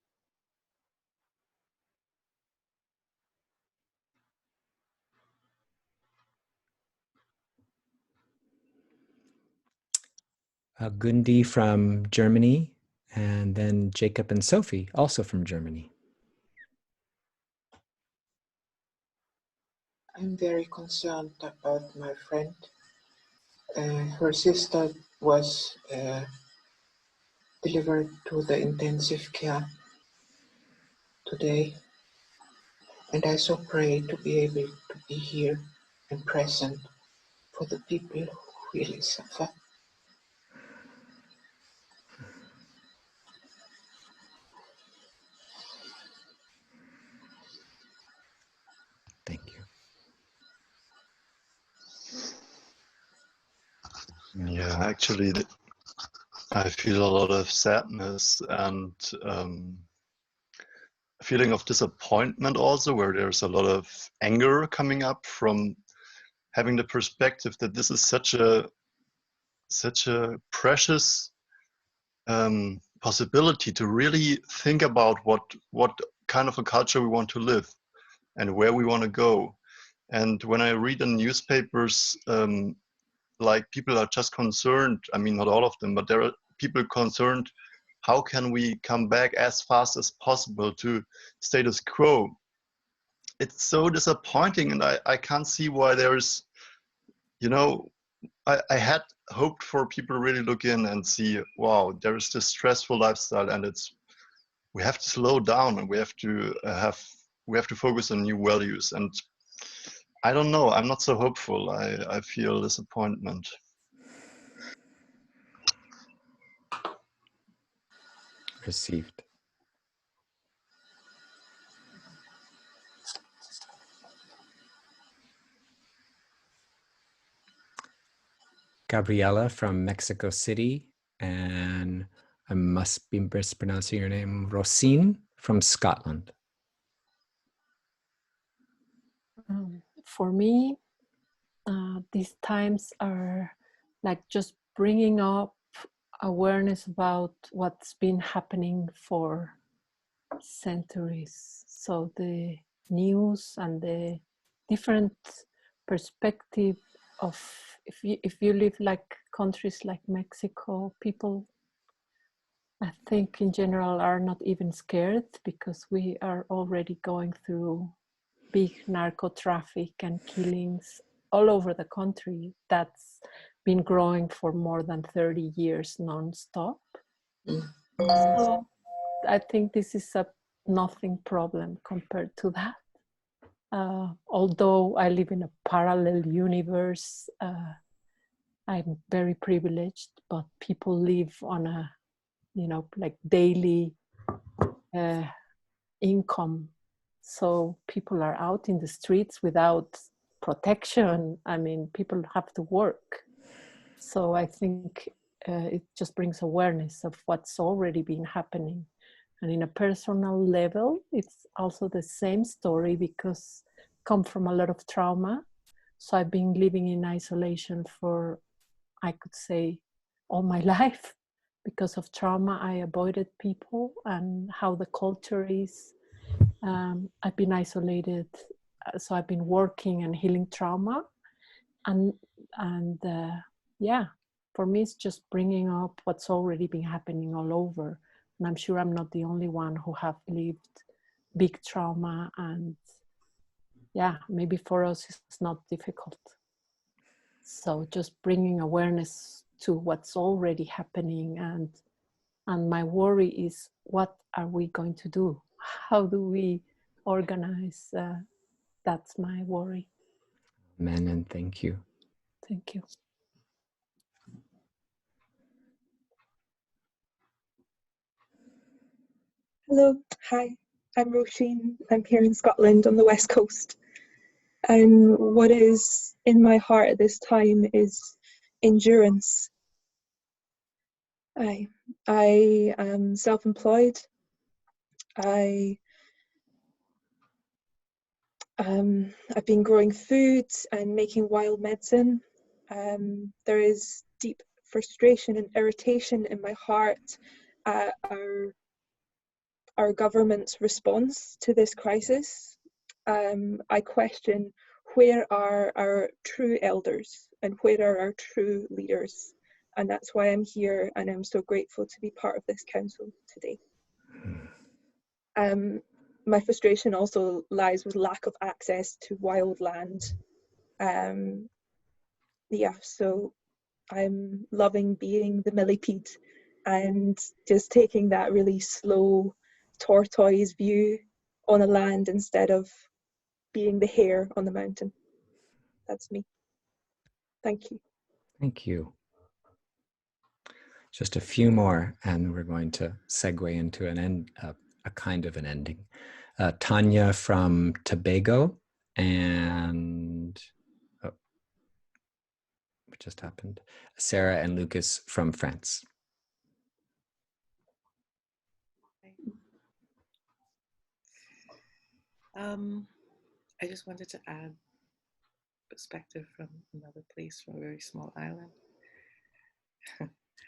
Gundi from Germany, and then Jacob and Sophie, also from Germany. I'm very concerned about my friend. Her sister was delivered to the intensive care today, and I so pray to be able to be here and present for the people who really suffer. Thank you. Yeah, actually, I feel a lot of sadness and a feeling of disappointment also, where there's a lot of anger coming up from having the perspective that this is such a precious possibility to really think about what kind of a culture we want to live and where we want to go. And when I read in newspapers, like people are just concerned, I mean, not all of them, but there are people concerned, how can we come back as fast as possible to status quo? It's so disappointing, and I can't see why there's, you know, I had hoped for people to really look in and see, wow, there is this stressful lifestyle, and we have to slow down, and we have to focus on new values. And I don't know, I'm not so hopeful. I feel disappointment. Received. Gabriela from Mexico City, and I must be mispronouncing your name, Rosine from Scotland. For me, these times are like just bringing up awareness about what's been happening for centuries. So the news and the different perspective of, if you live like countries like Mexico, people, I think in general, are not even scared because we are already going through big narco traffic and killings all over the country that's been growing for more than 30 years non-stop. So I think this is a nothing problem compared to that. Although I live in a parallel universe, I'm very privileged, but people live on a, like daily income. So people are out in the streets without protection. I mean, people have to work. So I think it just brings awareness of what's already been happening. And in a personal level, it's also the same story because I come from a lot of trauma. So I've been living in isolation for, I could say, all my life. Because of trauma, I avoided people and how the culture is. I've been isolated, so I've been working and healing trauma. And yeah, for me, it's just bringing up what's already been happening all over. And I'm sure I'm not the only one who have lived big trauma. And yeah, maybe for us it's not difficult. So just bringing awareness to what's already happening and And my worry is, what are we going to do? How do we organize? That's my worry. Amen, and thank you. Thank you. Hello, hi, I'm Roisin. I'm here in Scotland on the west coast. And what is in my heart at this time is endurance. I am self-employed. I've been growing food and making wild medicine. There is deep frustration and irritation in my heart at our government's response to this crisis. I question, where are our true elders and where are our true leaders? And that's why I'm here, and I'm so grateful to be part of this council today. My frustration also lies with lack of access to wild land. Yeah, so I'm loving being the millipede and just taking that really slow tortoise view on a land instead of being the hare on the mountain. That's me. Thank you. Thank you. Just a few more, and we're going to segue into an end, a kind of an ending. Tanya from Tobago, and what just happened? Sarah and Lucas from France. I just wanted to add perspective from another place, from a very small island.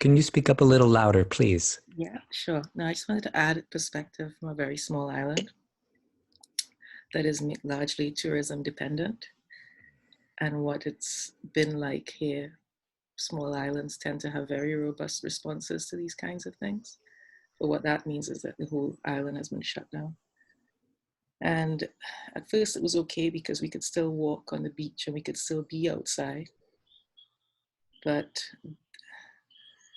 Can you speak up a little louder, please? Yeah, sure. No, I just wanted to add perspective from a very small island that is largely tourism dependent, and what it's been like here. Small islands tend to have very robust responses to these kinds of things. But what that means is that the whole island has been shut down. And at first it was okay because we could still walk on the beach and we could still be outside. But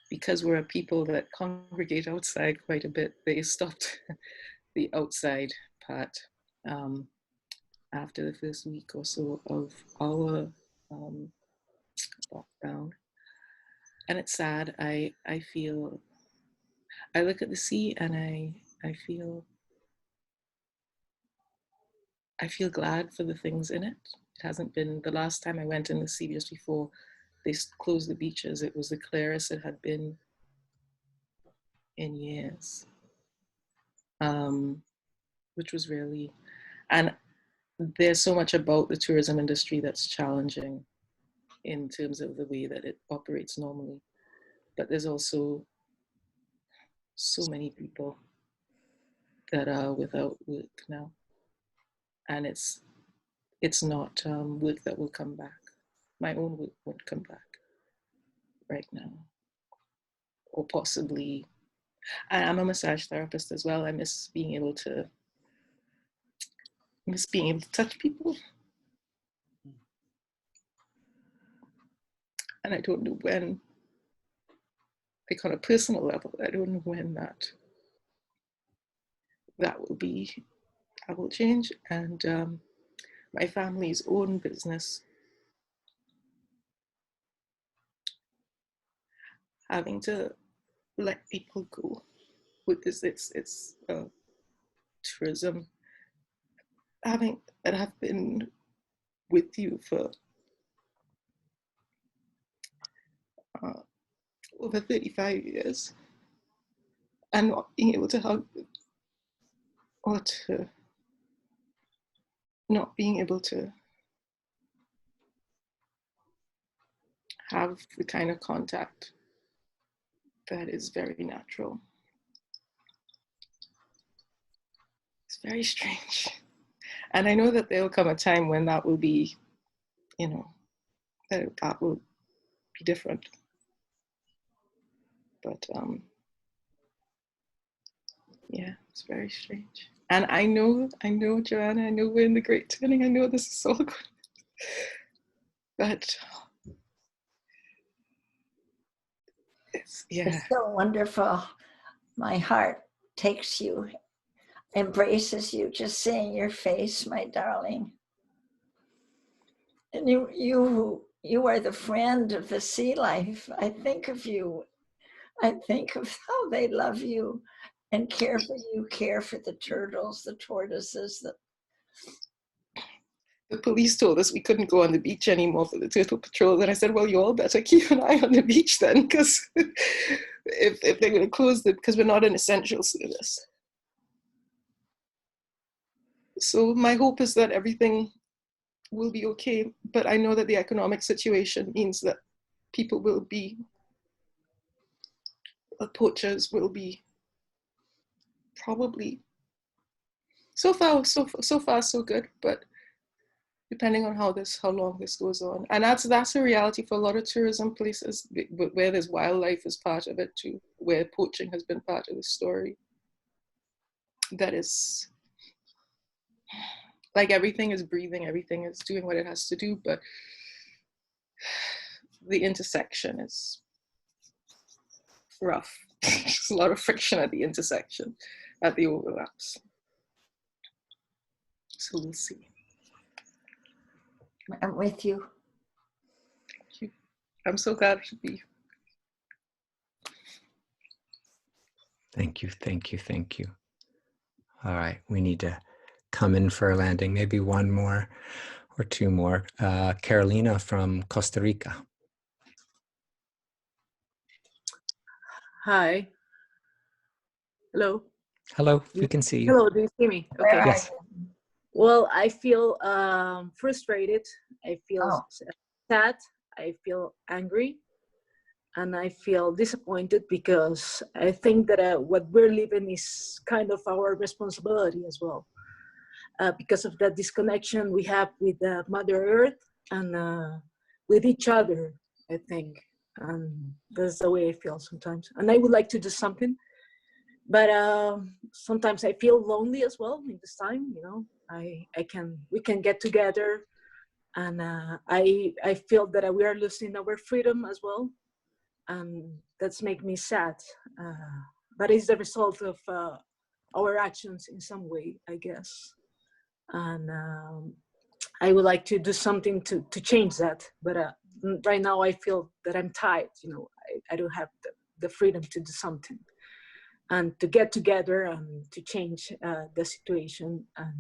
because we're a people that congregate outside quite a bit, they stopped the outside part after the first week or so of our lockdown. And it's sad. I look at the sea and I feel glad for the things in it. It hasn't been, the last time I went in the sea just before they closed the beaches, it was the clearest it had been in years, which was really, and there's so much about the tourism industry that's challenging in terms of the way that it operates normally. But there's also so many people that are without work now. And it's not work that will come back. My own work won't come back right now. Or possibly, I'm a massage therapist as well. I miss being able to touch people. And I don't know when, like on a personal level, I don't know when that will change. And my family's own business, having to let people go because it's tourism, that have been with you for over 35 years, and not being able to hug or to not being able to have the kind of contact that is very natural. It's very strange. And I know that there will come a time when that will be, that will be different. But yeah, it's very strange. And I know, Joanna, I know we're in the great turning. I know this is all good. But It's so wonderful. my heart takes you, embraces you, just seeing your face, my darling. And you are the friend of the sea life. I think of you. I think of how they love you and care for you, care for the turtles, the tortoises. The police told us we couldn't go on the beach anymore for the turtle patrol. And I said, well, you all better keep an eye on the beach then, because if they're going to close it, because we're not an essential service. So my hope is that everything will be okay, but I know that the economic situation means that people will be, poachers will be probably, so far so good, but depending on how long this goes on. And that's a reality for a lot of tourism places where there's wildlife as part of it too, where poaching has been part of the story. That is, like, everything is breathing, everything is doing what it has to do, but the intersection is rough. There's a lot of friction at the intersection, at the overlaps. So we'll see. I'm with you. Thank you. I'm so glad to be. Thank you, thank you, thank you. All right, we need to come in for a landing, maybe one more or two more. Carolina from Costa Rica. Hi. Hello. Hello, we can see you. Hello, do you see me? Okay. Yes. Well, I feel frustrated. I feel sad. I feel angry. And I feel disappointed because I think that what we're living is kind of our responsibility as well. Because of that disconnection we have with Mother Earth and with each other, I think. And that's the way I feel sometimes. And I would like to do something, but sometimes I feel lonely as well in this time, you know. We can get together, and I feel that we are losing our freedom as well. And that's make me sad, but it's the result of our actions in some way, I guess. And I would like to do something to change that, but right now I feel that I'm tired, you know. I don't have the freedom to do something and to get together and to change the situation and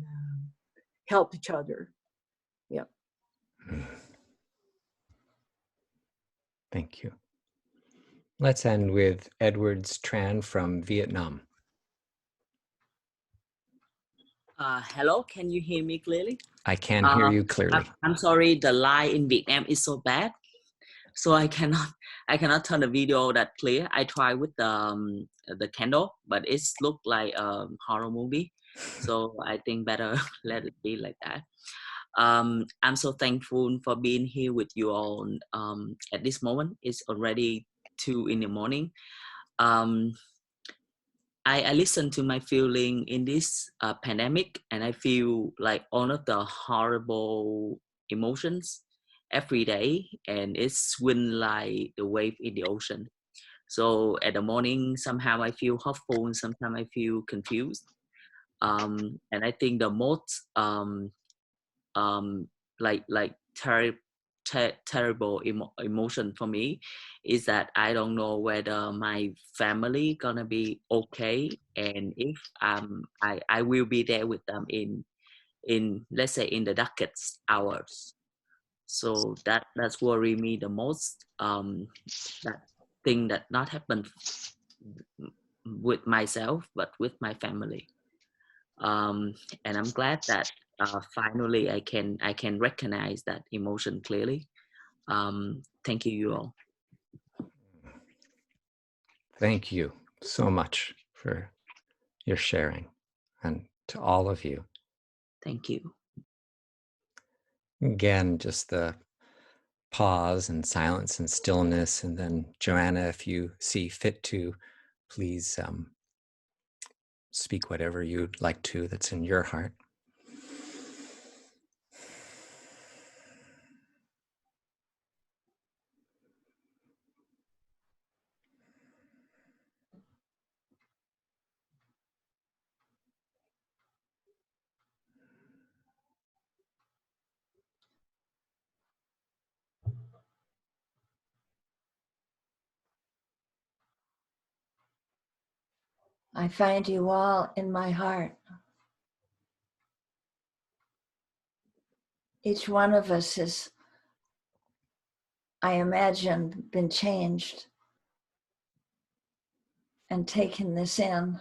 help each other. Yeah. Thank you. Let's end with Edwards Tran from Vietnam. Hello, can you hear me clearly? I can hear you clearly. I'm sorry, the line in Vietnam is so bad, so I cannot turn the video that clear. I try with the candle, but it's look like a horror movie, so I think better let it be like that. I'm so thankful for being here with you all. At this moment, it's already 2 in the morning. I listen to my feeling in this pandemic, and I feel like all of the horrible emotions every day, and it's swim like the wave in the ocean. So at the morning, somehow I feel hopeful, and sometimes I feel confused. And I think the most terrible emotion for me is that I don't know whether my family gonna be okay, and if I will be there with them in let's say in the darkest hours. So that's worry me the most. That thing that not happened with myself but with my family. And I'm glad that finally I can recognize that emotion clearly. Thank you all. Thank you so much for your sharing, and to all of you. Thank you. Again, just the pause and silence and stillness, and then Joanna, if you see fit to, please speak whatever you'd like to that's in your heart. I find you all in my heart. Each one of us has, I imagine, been changed and taken this in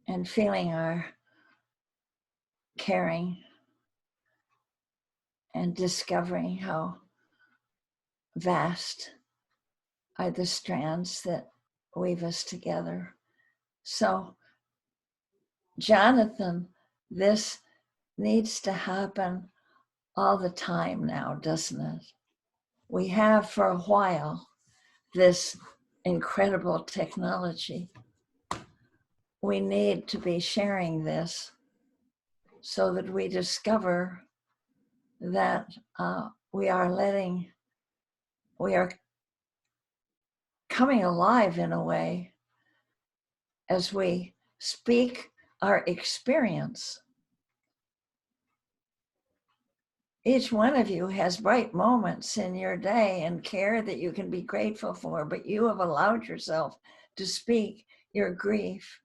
and feeling our caring and discovering how vast are the strands that weave us together. So, Jonathan, this needs to happen all the time now, doesn't it? We have for a while this incredible technology. We need to be sharing this so that we discover that we are coming alive in a way as we speak our experience. Each one of you has bright moments in your day and care that you can be grateful for, but you have allowed yourself to speak your grief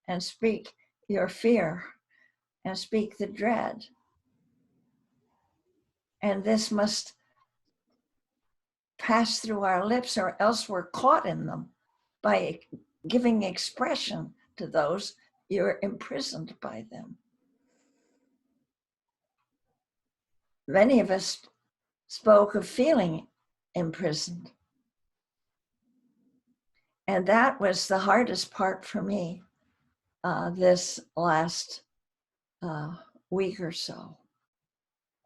and speak your fear and speak the dread. And this must pass through our lips, or else we're caught in them by giving expression to those. You're imprisoned by them. Many of us spoke of feeling imprisoned. And that was the hardest part for me this last week or so,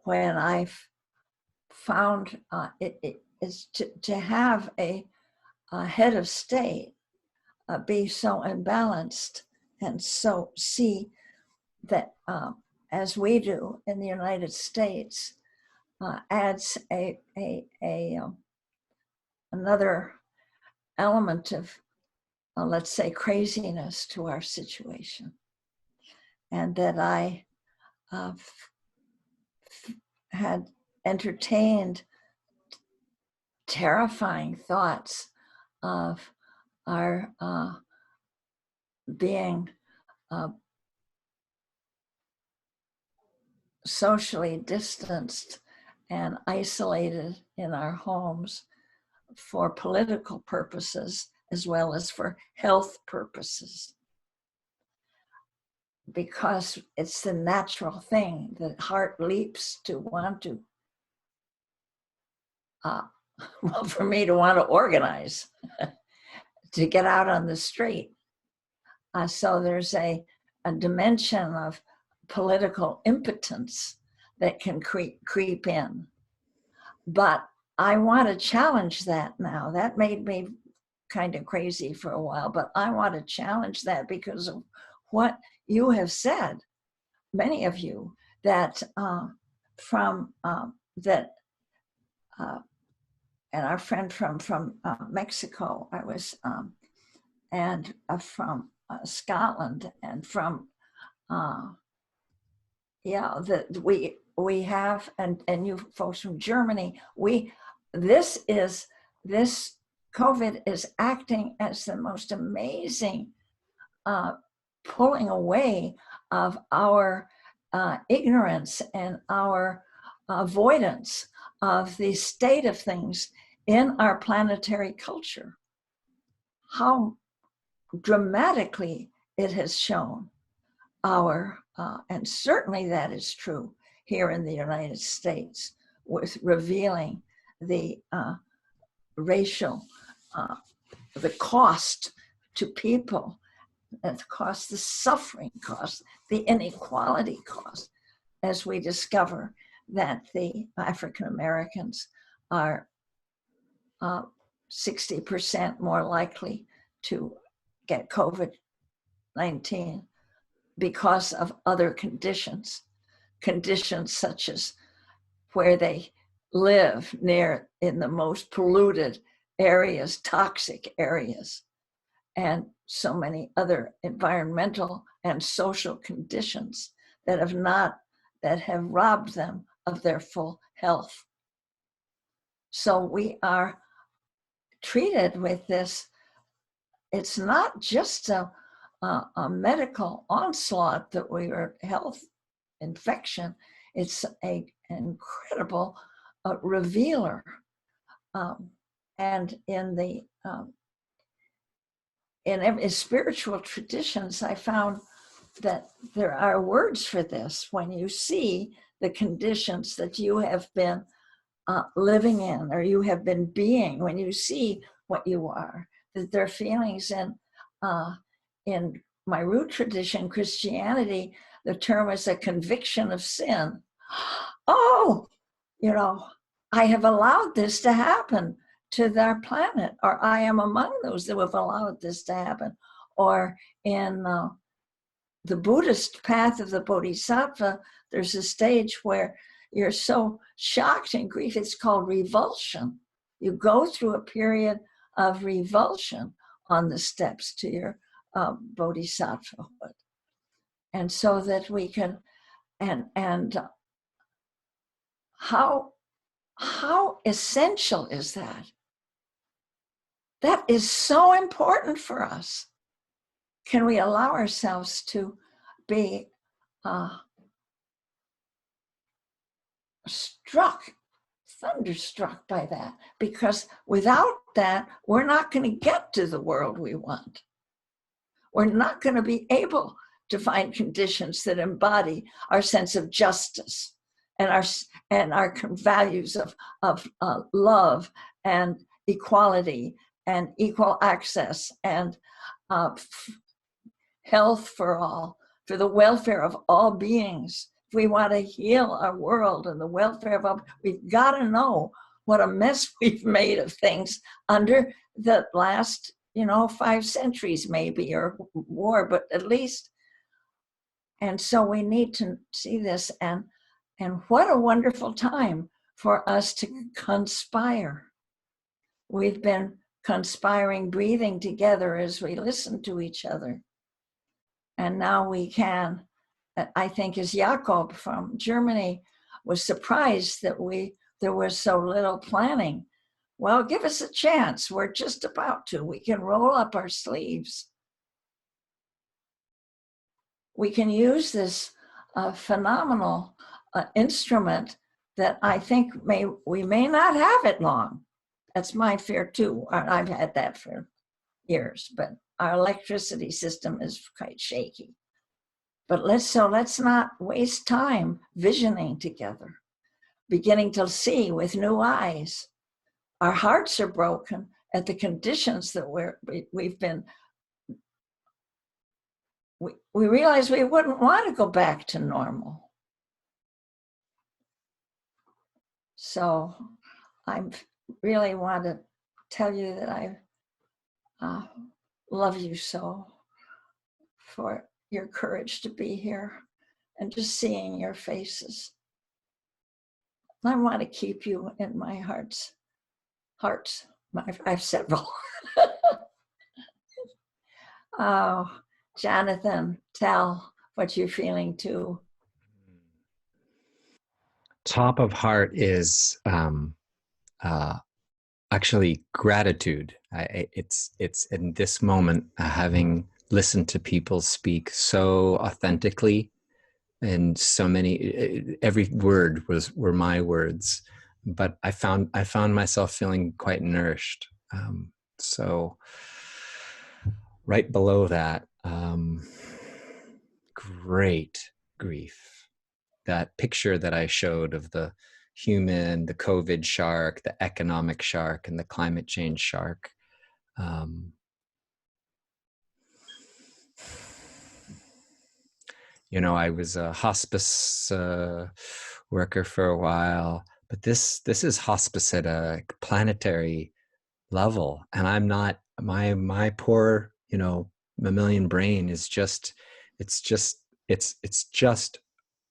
when I've found it is to have a head of state be so imbalanced and so see that as we do in the United States adds another element of let's say craziness to our situation, and that I had entertained terrifying thoughts of our being socially distanced and isolated in our homes for political purposes as well as for health purposes, because it's the natural thing. The heart leaps to want to well, for me to want to organize, to get out on the street. So there's a dimension of political impotence that can creep in. But I want to challenge that now. That made me kind of crazy for a while, but I want to challenge that because of what you have said, many of you, that and our friend from Mexico, I was, and from Scotland, and from, that we have, and you folks from Germany, this COVID is acting as the most amazing pulling away of our ignorance and our avoidance of the state of things in our planetary culture. How dramatically it has shown our, and certainly that is true here in the United States, with revealing the racial, the cost to people, the cost, the suffering cost, the inequality cost, as we discover that the African Americans are 60% more likely to get COVID-19 because of other conditions such as where they live near in the most polluted areas, toxic areas, and so many other environmental and social conditions that have robbed them of their full health. So we are treated with this it's not just a medical onslaught that we are health infection. It's an incredible revealer. And in spiritual traditions, I found that there are words for this. When you see the conditions that you have been living in, or you have been being, when you see what you are, that there are feelings. And in my root tradition, Christianity, the term is a conviction of sin. Oh, you know, I have allowed this to happen to their planet, or I am among those that have allowed this to happen. Or in the Buddhist path of the Bodhisattva, there's a stage where you're so shocked and grief, it's called revulsion. You go through a period of revulsion on the steps to your Bodhisattvahood. And so that we can, and how essential is that? That is so important for us. Can we allow ourselves to be thunderstruck by that? Because without that, we're not going to get to the world we want. We're not going to be able to find conditions that embody our sense of justice and our values of love and equality and equal access and health for all, for the welfare of all beings. If we want to heal our world and the welfare of all, we've got to know what a mess we've made of things under the last, 5 centuries maybe, or more, but at least. And so we need to see this, and what a wonderful time for us to conspire. We've been conspiring, breathing together as we listen to each other. And now we can, I think, as Jakob from Germany was surprised that there was so little planning. Well, give us a chance. We're just about to. We can roll up our sleeves. We can use this phenomenal instrument that I think we may not have it long. That's my fear too. I've had that for years, but our electricity system is quite shaky. But let's not waste time visioning together, beginning to see with new eyes. Our hearts are broken at the conditions that we've been. We realize we wouldn't want to go back to normal. So I really want to tell you that I love you so for your courage to be here and just seeing your faces. I want to keep you in my hearts. I have several. Oh, Jonathan, tell what you're feeling too. Top of heart is actually gratitude. It's in this moment, having listened to people speak so authentically, and so many, every word were my words, but I found myself feeling quite nourished. So right below that, great grief. That picture that I showed of the human, the COVID shark, the economic shark, and the climate change shark. I was a hospice worker for a while, but this is hospice at a planetary level, and I'm not. My poor, mammalian brain is just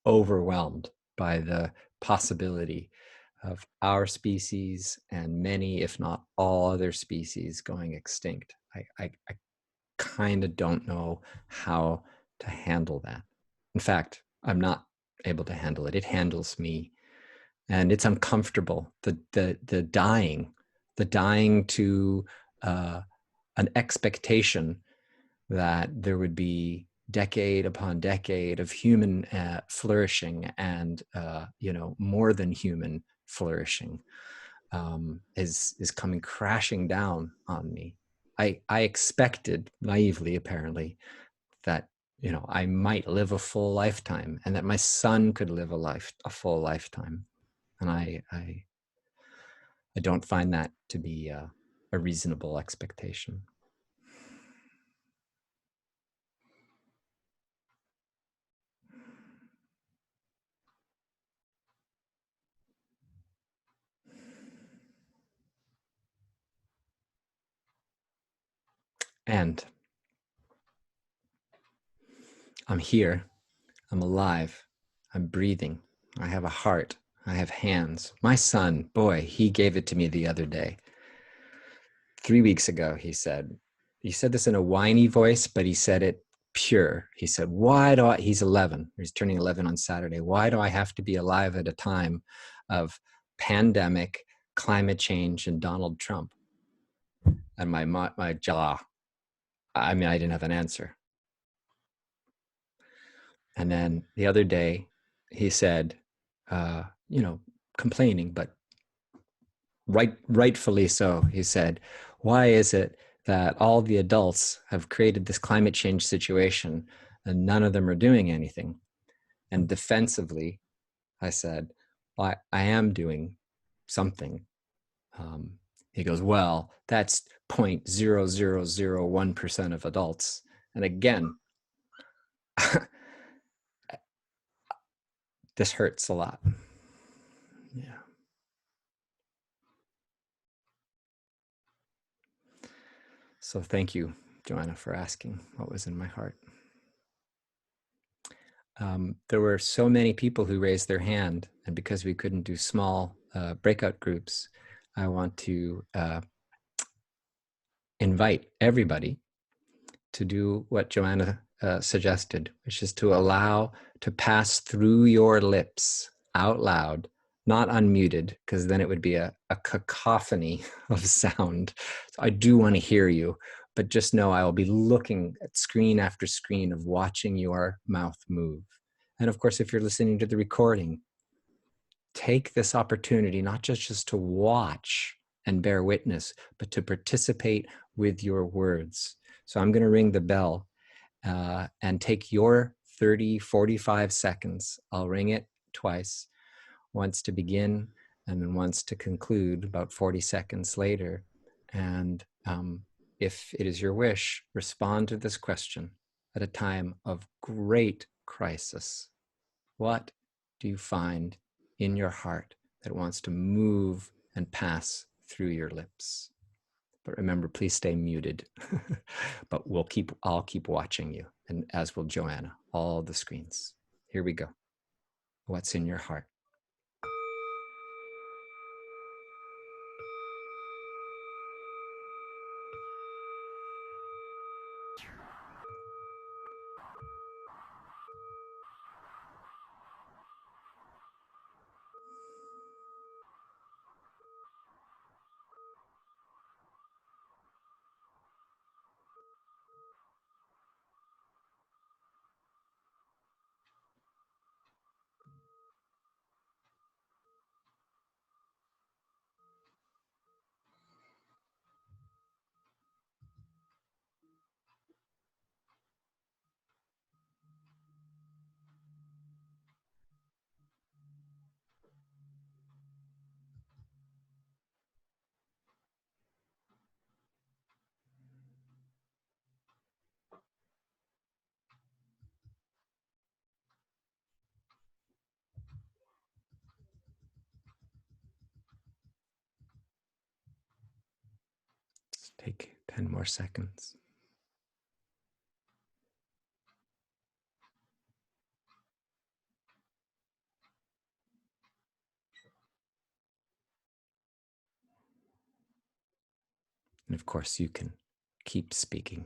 overwhelmed by the possibility of our species and many, if not all, other species going extinct. I kind of don't know how to handle that. In fact, I'm not able to handle it. It handles me, and it's uncomfortable. The dying to an expectation that there would be decade upon decade of human flourishing and more than human flourishing is coming crashing down on me. I expected naively, apparently, that I might live a full lifetime and that my son could live a full lifetime, and I don't find that to be a reasonable expectation. And I'm here, I'm alive, I'm breathing, I have a heart, I have hands. My son, boy, he gave it to me the other day. 3 weeks ago, he said this in a whiny voice, but he said it pure. He said, he's 11, he's turning 11 on Saturday. Why do I have to be alive at a time of pandemic, climate change, and Donald Trump? And my jaw, I didn't have an answer. And then the other day, he said, complaining, but rightfully so, he said, why is it that all the adults have created this climate change situation and none of them are doing anything? And defensively, I said, well, I am doing something. He goes, well, that's 0.0001% of adults. And again, this hurts a lot. Yeah. So thank you, Joanna, for asking what was in my heart. There were so many people who raised their hand, and because we couldn't do small breakout groups, I want to invite everybody to do what Joanna suggested, which is to allow to pass through your lips out loud, not unmuted, because then it would be a cacophony of sound. So I do want to hear you, but just know I will be looking at screen after screen of watching your mouth move. And of course, if you're listening to the recording, take this opportunity not just to watch and bear witness, but to participate with your words. So I'm going to ring the bell and take your 30, 45 seconds. I'll ring it twice, once to begin and then once to conclude about 40 seconds later. And if it is your wish, respond to this question at a time of great crisis. What do you find in your heart that wants to move and pass through your lips? But remember, please stay muted. But I'll keep watching you, and as will Joanna, all the screens. Here we go. What's in your heart? Let's take 10 more seconds. And of course, you can keep speaking.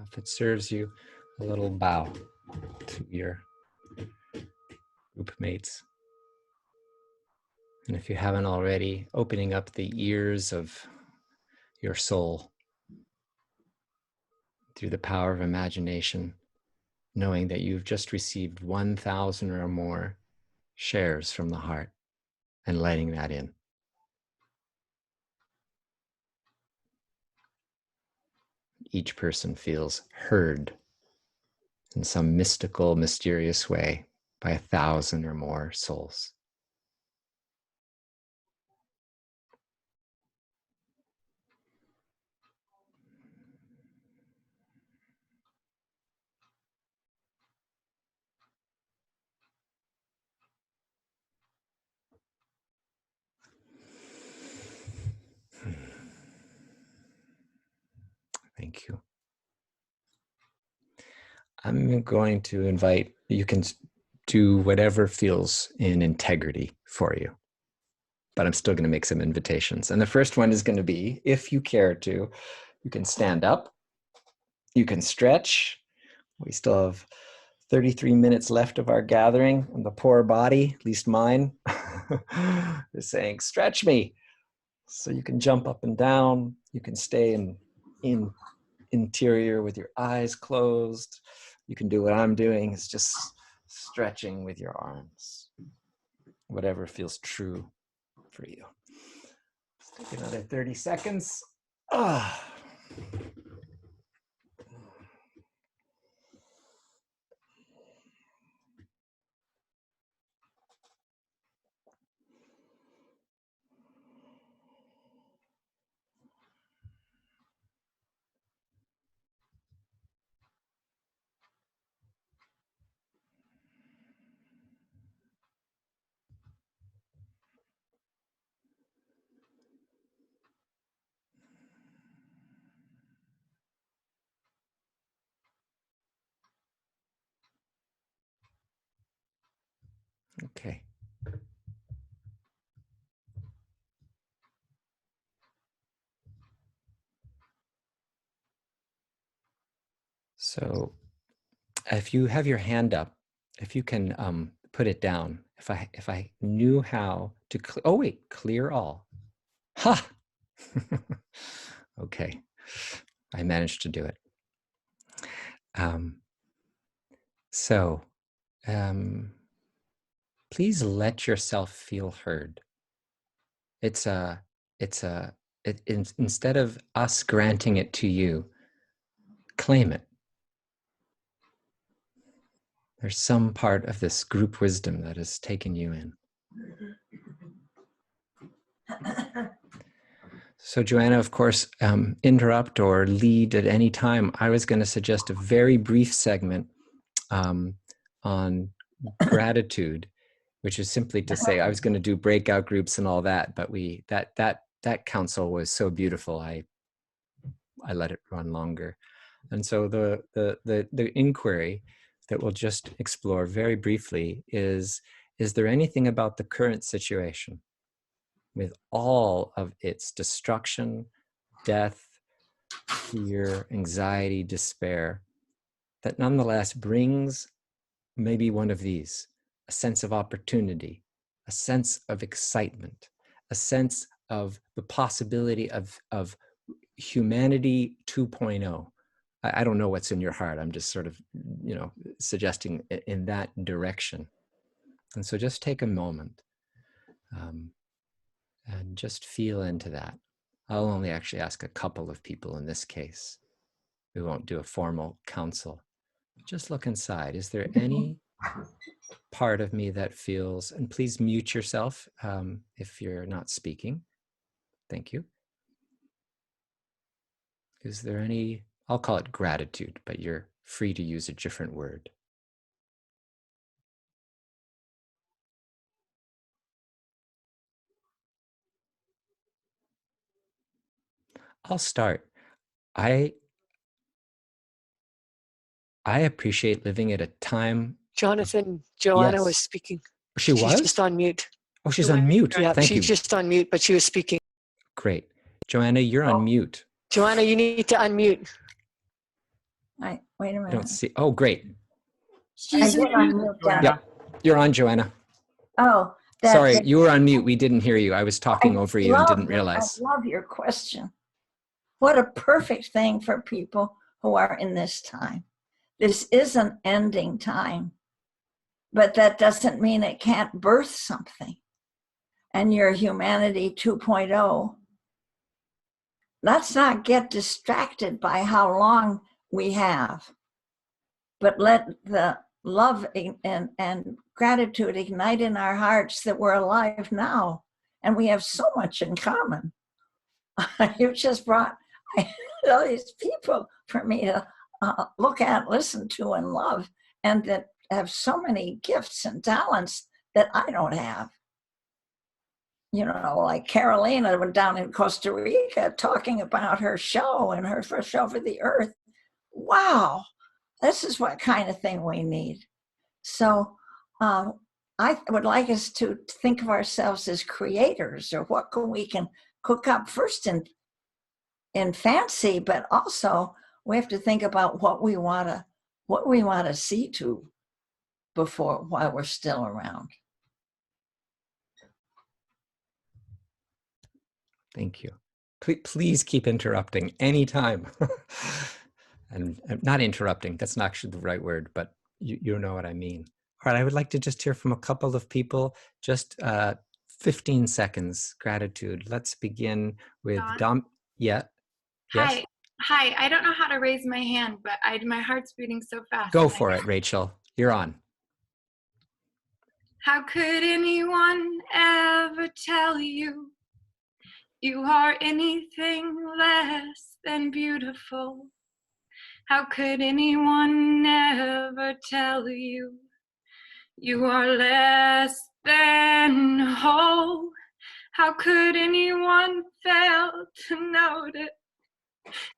If it serves you, a little bow to your group mates. And if you haven't already, opening up the ears of your soul through the power of imagination, knowing that you've just received 1,000 or more shares from the heart and letting that in. Each person feels heard in some mystical, mysterious way by 1,000 or more souls. Thank you. I'm going to invite, you can do whatever feels in integrity for you, but I'm still going to make some invitations. And the first one is going to be, if you care to, you can stand up, you can stretch. We still have 33 minutes left of our gathering, and the poor body, at least mine, is saying, stretch me. So you can jump up and down. You can stay in interior with your eyes closed. You can do what I'm doing. It's just stretching with your arms. Whatever feels true for you. Let's take another 30 seconds. Ah. Okay. So if you have your hand up, if you can put it down, if I knew how to, oh wait, clear all. Ha! Okay, I managed to do it. Please let yourself feel heard. Instead of us granting it to you, claim it. There's some part of this group wisdom that has taken you in. So Joanna, of course, interrupt or lead at any time. I was going to suggest a very brief segment on gratitude, which is simply to say I was going to do breakout groups and all that, but that council was so beautiful. I let it run longer. And so the inquiry that we'll just explore very briefly is there anything about the current situation, with all of its destruction, death, fear, anxiety, despair, that nonetheless brings maybe one of these: a sense of opportunity, a sense of excitement, a sense of the possibility of humanity 2.0. I don't know what's in your heart. I'm just sort of, suggesting in that direction. And so just take a moment and just feel into that. I'll only actually ask a couple of people in this case. We won't do a formal council. Just look inside. Is there any part of me that feels, and please mute yourself if you're not speaking. Thank you. Is there any, I'll call it gratitude, but you're free to use a different word. I'll start. I appreciate living at a time. Jonathan, Joanna Yes. was speaking. She was? She's just on mute. Oh, she's on mute. Yeah, Thank you. she's just on mute, but she was speaking. Great. Joanna, you're on mute. Joanna, you need to unmute. Wait a minute. I don't see. Oh, great. I did unmute that. Yep, you're on, Joanna. Oh, sorry, you were on mute. We didn't hear you. I was talking over you and didn't realize. I love your question. What a perfect thing for people who are in this time. This is an ending time, but that doesn't mean it can't birth something. And your humanity 2.0, let's not get distracted by how long we have, but let the love and gratitude ignite in our hearts that we're alive now. And we have so much in common. You've just brought all these people for me to look at, listen to, and love, and that have so many gifts and talents that I don't have. You know, like Carolina went down in Costa Rica talking about her show and her first show for the earth. Wow, this is what kind of thing we need. So I would like us to think of ourselves as creators, or what we can cook up first in fancy, but also we have to think about what we want to see to while we're still around. Thank you. Please keep interrupting anytime. and not interrupting, that's not actually the right word, but you know what I mean. All right, I would like to just hear from a couple of people, just 15 seconds, gratitude. Let's begin with Dom. Yeah. Yes? Hi, I don't know how to raise my hand, but my heart's beating so fast. Go for it, Rachel. You're on. How could anyone ever tell you you are anything less than beautiful? How could anyone ever tell you you are less than whole? How could anyone fail to notice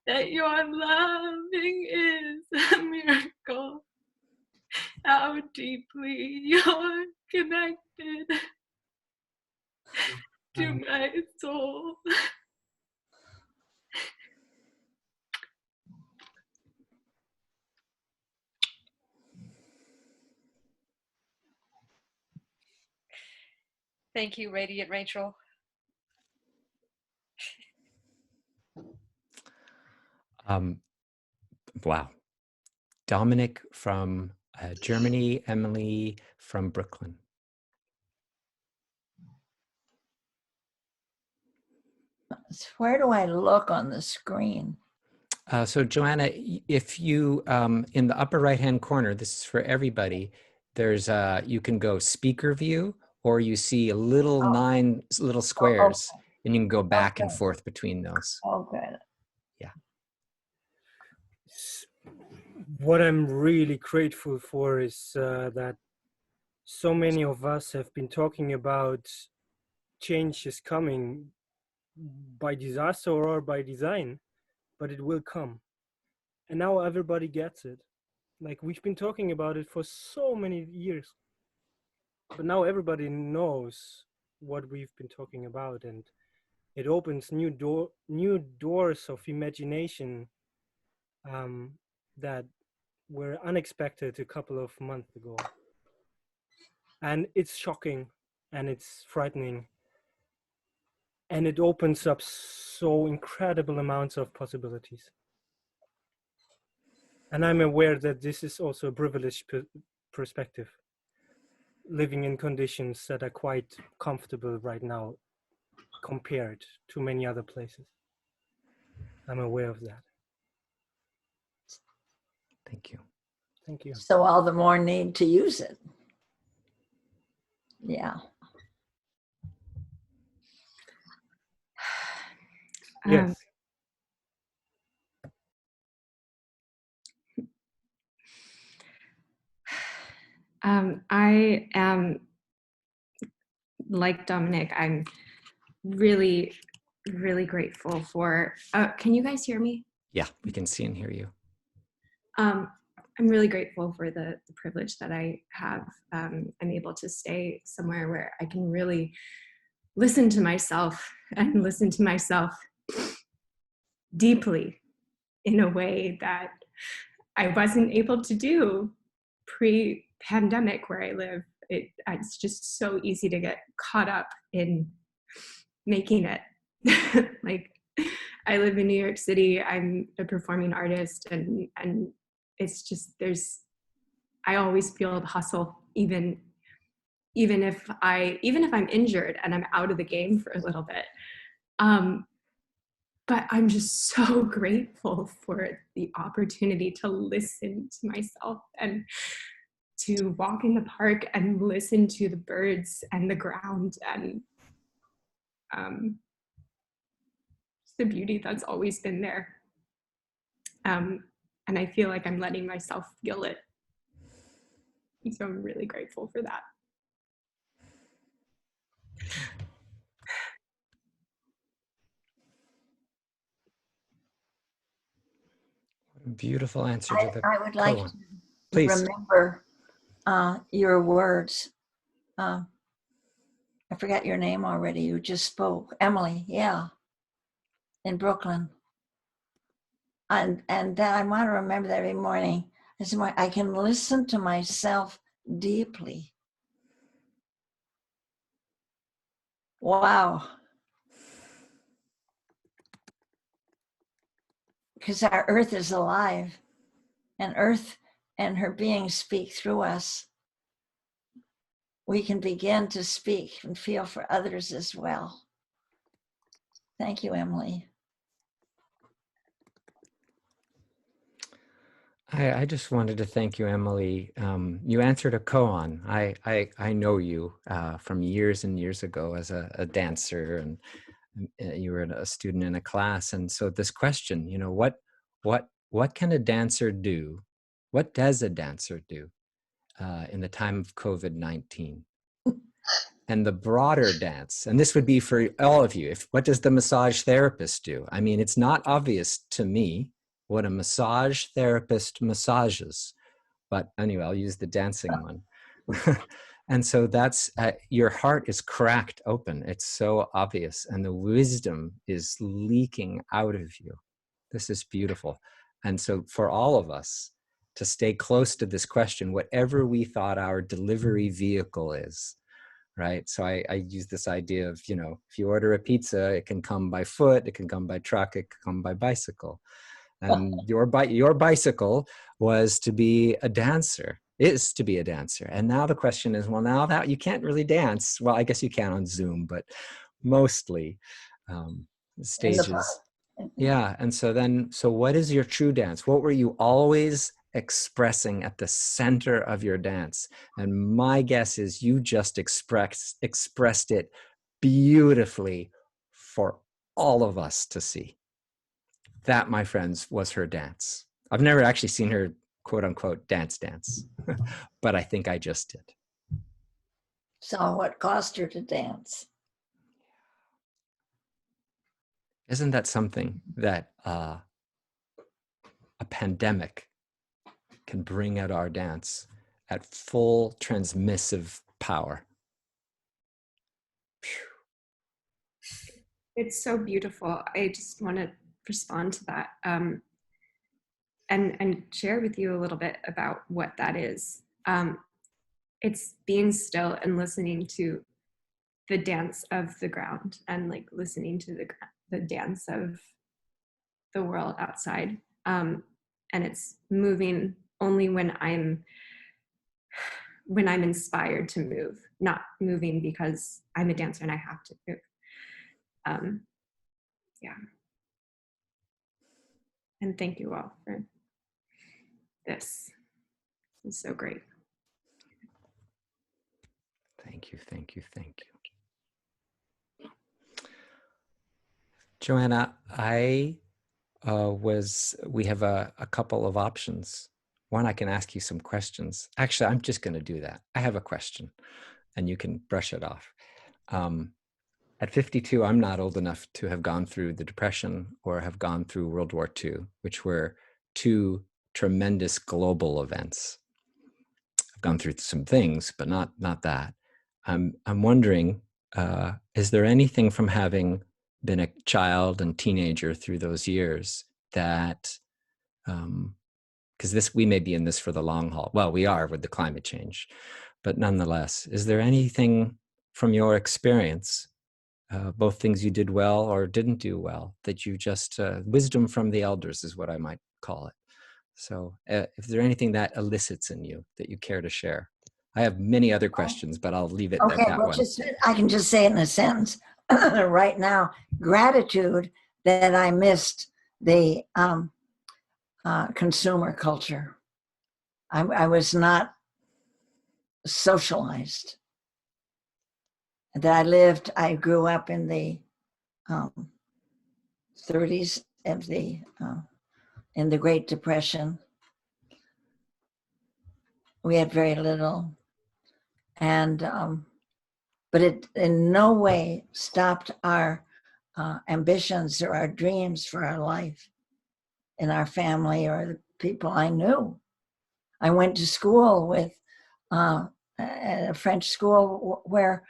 that your loving is a miracle? How deeply you're connected to my soul. Thank you, Radiant Rachel. Wow. Dominic from Germany, Emily from Brooklyn. Where do I look on the screen? So Joanna, if you, in the upper right-hand corner, this is for everybody, there's you can go speaker view, or you see a little 9 little squares, and you can go back and forth between those. Oh, good. Yeah. What I'm really grateful for is that so many of us have been talking about change is coming by disaster or by design, but it will come. And now everybody gets it. Like, we've been talking about it for so many years, but now everybody knows what we've been talking about, and it opens new doors of imagination that were unexpected a couple of months ago. And it's shocking and it's frightening, and it opens up so incredible amounts of possibilities. And I'm aware that this is also a privileged perspective, living in conditions that are quite comfortable right now compared to many other places. I'm aware of that. Thank you. Thank you. So all the more need to use it. Yeah. Yes. I am, like Dominic, I'm really, really grateful for, can you guys hear me? Yeah, we can see and hear you. I'm really grateful for the privilege that I have. I'm able to stay somewhere where I can really listen to myself and listen to myself deeply in a way that I wasn't able to do pre-pandemic where I live. It's just so easy to get caught up in making it. Like, I live in New York City. I'm a performing artist, and it's just, I always feel the hustle, even if I'm injured and I'm out of the game for a little bit. But I'm just so grateful for the opportunity to listen to myself and to walk in the park and listen to the birds and the ground and the beauty that's always been there. And I feel like I'm letting myself feel it. And so I'm really grateful for that. Beautiful answer to the I would like koan. to Please. remember your words. I forgot your name already. You just spoke. Emily, yeah, in Brooklyn. And I want to remember that every morning. I can listen to myself deeply. Wow. Because our earth is alive, and earth and her beings speak through us. We can begin to speak and feel for others as well. Thank you, Emily. I just wanted to thank you, Emily. You answered a koan. I know you from years and years ago as a dancer, and you were a student in a class. And so this question, you know, what can a dancer do? What does a dancer do in the time of COVID-19? And the broader dance, and this would be for all of you, what does the massage therapist do? I mean, it's not obvious to me what a massage therapist massages, but anyway, I'll use the dancing one. And so that's, your heart is cracked open. It's so obvious, and the wisdom is leaking out of you. This is beautiful. And so for all of us to stay close to this question, whatever we thought our delivery vehicle is, right? So I use this idea of, you know, if you order a pizza, it can come by foot, it can come by truck, it can come by bicycle. And your bicycle was to be a dancer, is to be a dancer. And now the question is, well, now that you can't really dance. Well, I guess you can on Zoom, but mostly stages. Yeah. And so what is your true dance? What were you always expressing at the center of your dance? And my guess is you just expressed it beautifully for all of us to see. That, my friends, was her dance. I've never actually seen her, quote unquote, dance, but I think I just did. So what caused her to dance? Isn't that something that a pandemic can bring out our dance at full transmissive power? It's so beautiful. I just want to respond to that and share with you a little bit about what that is. It's being still and listening to the dance of the ground, and like listening to the dance of the world outside. And it's moving only when I'm inspired to move, not moving because I'm a dancer and I have to move. Yeah. And thank you all for this. It's so great. Thank you, thank you, thank you. Joanna, we have a couple of options. One, I can ask you some questions. Actually, I'm just going to do that. I have a question, and you can brush it off. At 52, I'm not old enough to have gone through the Depression or have gone through World War II, which were two tremendous global events. I've gone through some things, but not that. I'm wondering, is there anything from having been a child and teenager through those years that, because because we may be in this for the long haul. Well, we are with the climate change, but nonetheless, is there anything from your experience, both things you did well or didn't do well, that you just, wisdom from the elders is what I might call it. So if there's anything that elicits in you that you care to share. I have many other questions, but I'll leave it at that well, one. I can just say it in a sentence right now. Gratitude that I missed the consumer culture. I was not socialized. That I grew up in the 30s of in the Great Depression. We had very little, and but it in no way stopped our ambitions or our dreams for our life in our family or the people I knew. I went to school with a French school where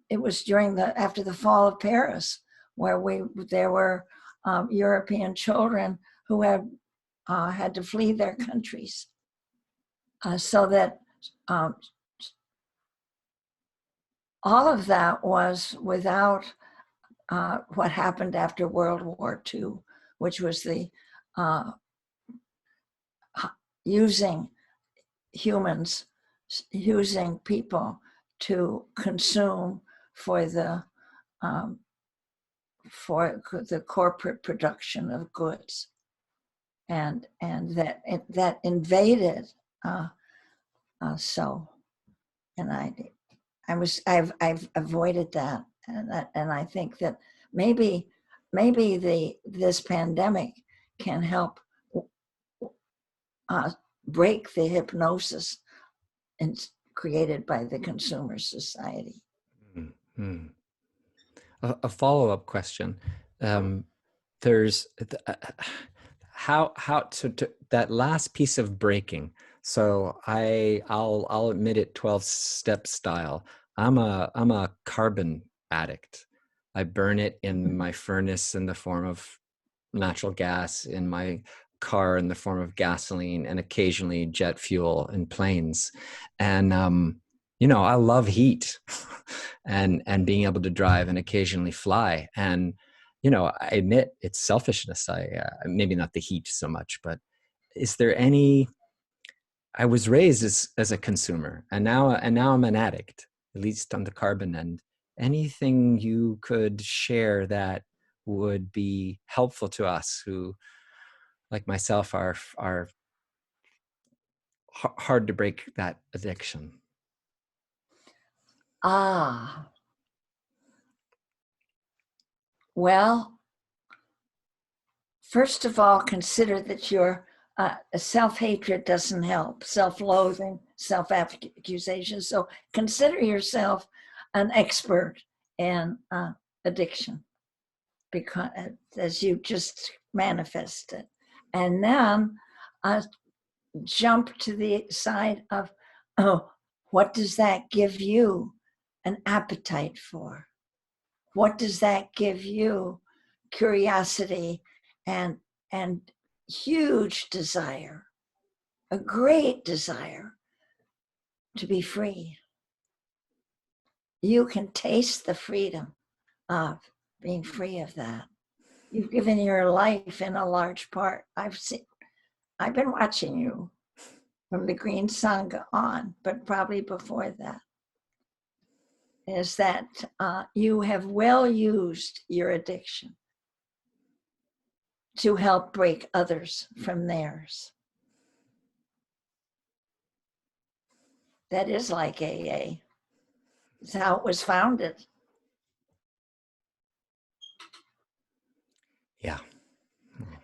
it was after the fall of Paris, where there were European children who had to flee their countries, so that all of that was without what happened after World War II, which was the using people to consume for the corporate production of goods, and that invaded. I've avoided that, and I think that maybe this pandemic can help break the hypnosis created by the consumer society. Mm-hmm. A follow-up question. There's how to that last piece of breaking. So I'll admit it, 12-step style. I'm a carbon addict. I burn it in my furnace in the form of natural gas, in my car in the form of gasoline, and occasionally jet fuel in planes. And I love heat and being able to drive and occasionally fly. And I admit it's selfishness. Maybe not the heat so much, but is there any? I was raised as a consumer, and now I'm an addict, at least on the carbon end. Anything you could share that would be helpful to us who, like myself, are hard to break that addiction? Well, first of all, consider that your self-hatred doesn't help, self-loathing, self-accusation. So consider yourself an expert in addiction, because as you just manifested. And then jump to the side of, what does that give you an appetite for? What does that give you? Curiosity and huge desire, a great desire to be free. You can taste the freedom of being free of that. You've given your life in a large part. I've been watching you from the Green Sangha on, but probably before that, is that you have well used your addiction to help break others from theirs. That is like AA. It's how it was founded. Yeah.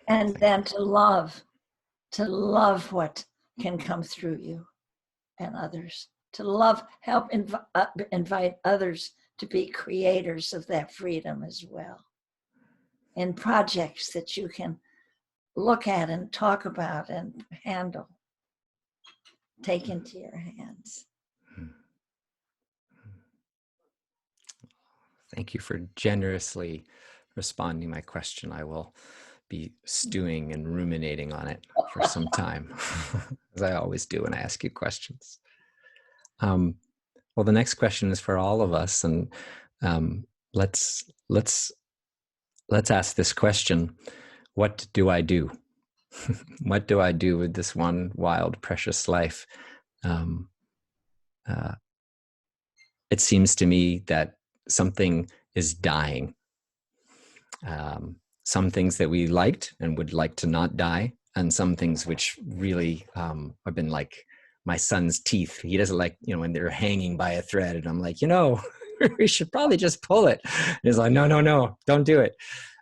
And then to love what can come through you and others. To love, help invite others to be creators of that freedom as well. In projects that you can look at and talk about and handle, take into your hands. Thank you for generously responding to my question. I will be stewing and ruminating on it for some time, as I always do when I ask you questions. Well, the next question is for all of us, and let's ask this question: what do I do? What do I do with this one wild, precious life? It seems to me that something is dying. Some things that we liked and would like to not die, and some things which really have been like my son's teeth. He doesn't like, when they're hanging by a thread, and I'm like, we should probably just pull it. And he's like, no, don't do it.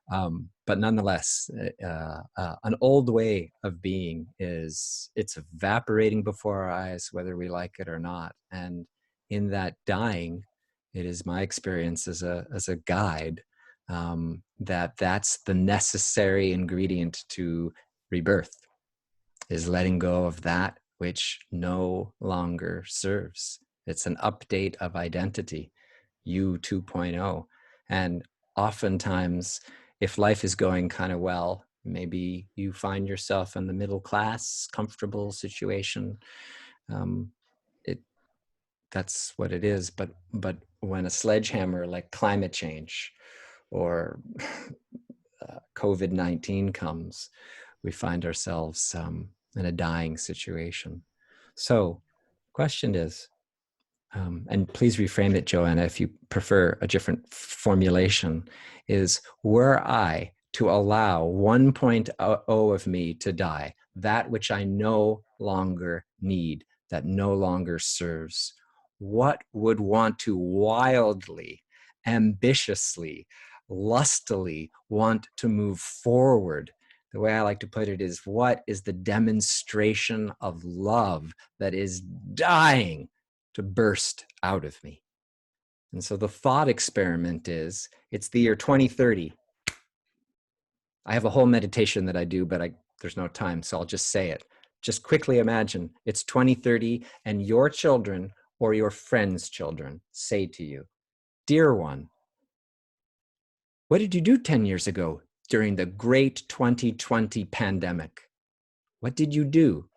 But nonetheless, an old way of being is it's evaporating before our eyes, whether we like it or not. And in that dying, it is my experience as a guide that's the necessary ingredient to rebirth, is letting go of that which no longer serves. It's an update of identity, you 2.0. And oftentimes, if life is going kind of well, maybe you find yourself in the middle class, comfortable situation. That's what it is. But when a sledgehammer like climate change or COVID-19 comes, we find ourselves in a dying situation. So, question is, and please reframe it, Joanna, if you prefer a different formulation, is, were I to allow 1.0 of me to die, that which I no longer need, that no longer serves, what would want to wildly, ambitiously, lustily want to move forward? The way I like to put it is, what is the demonstration of love that is dying to burst out of me? And so the thought experiment is, it's the year 2030. I have a whole meditation that I do, but there's no time, so I'll just say it. Just quickly imagine it's 2030 and your children or your friends' children say to you, "Dear one, what did you do 10 years ago during the great 2020 pandemic? What did you do?"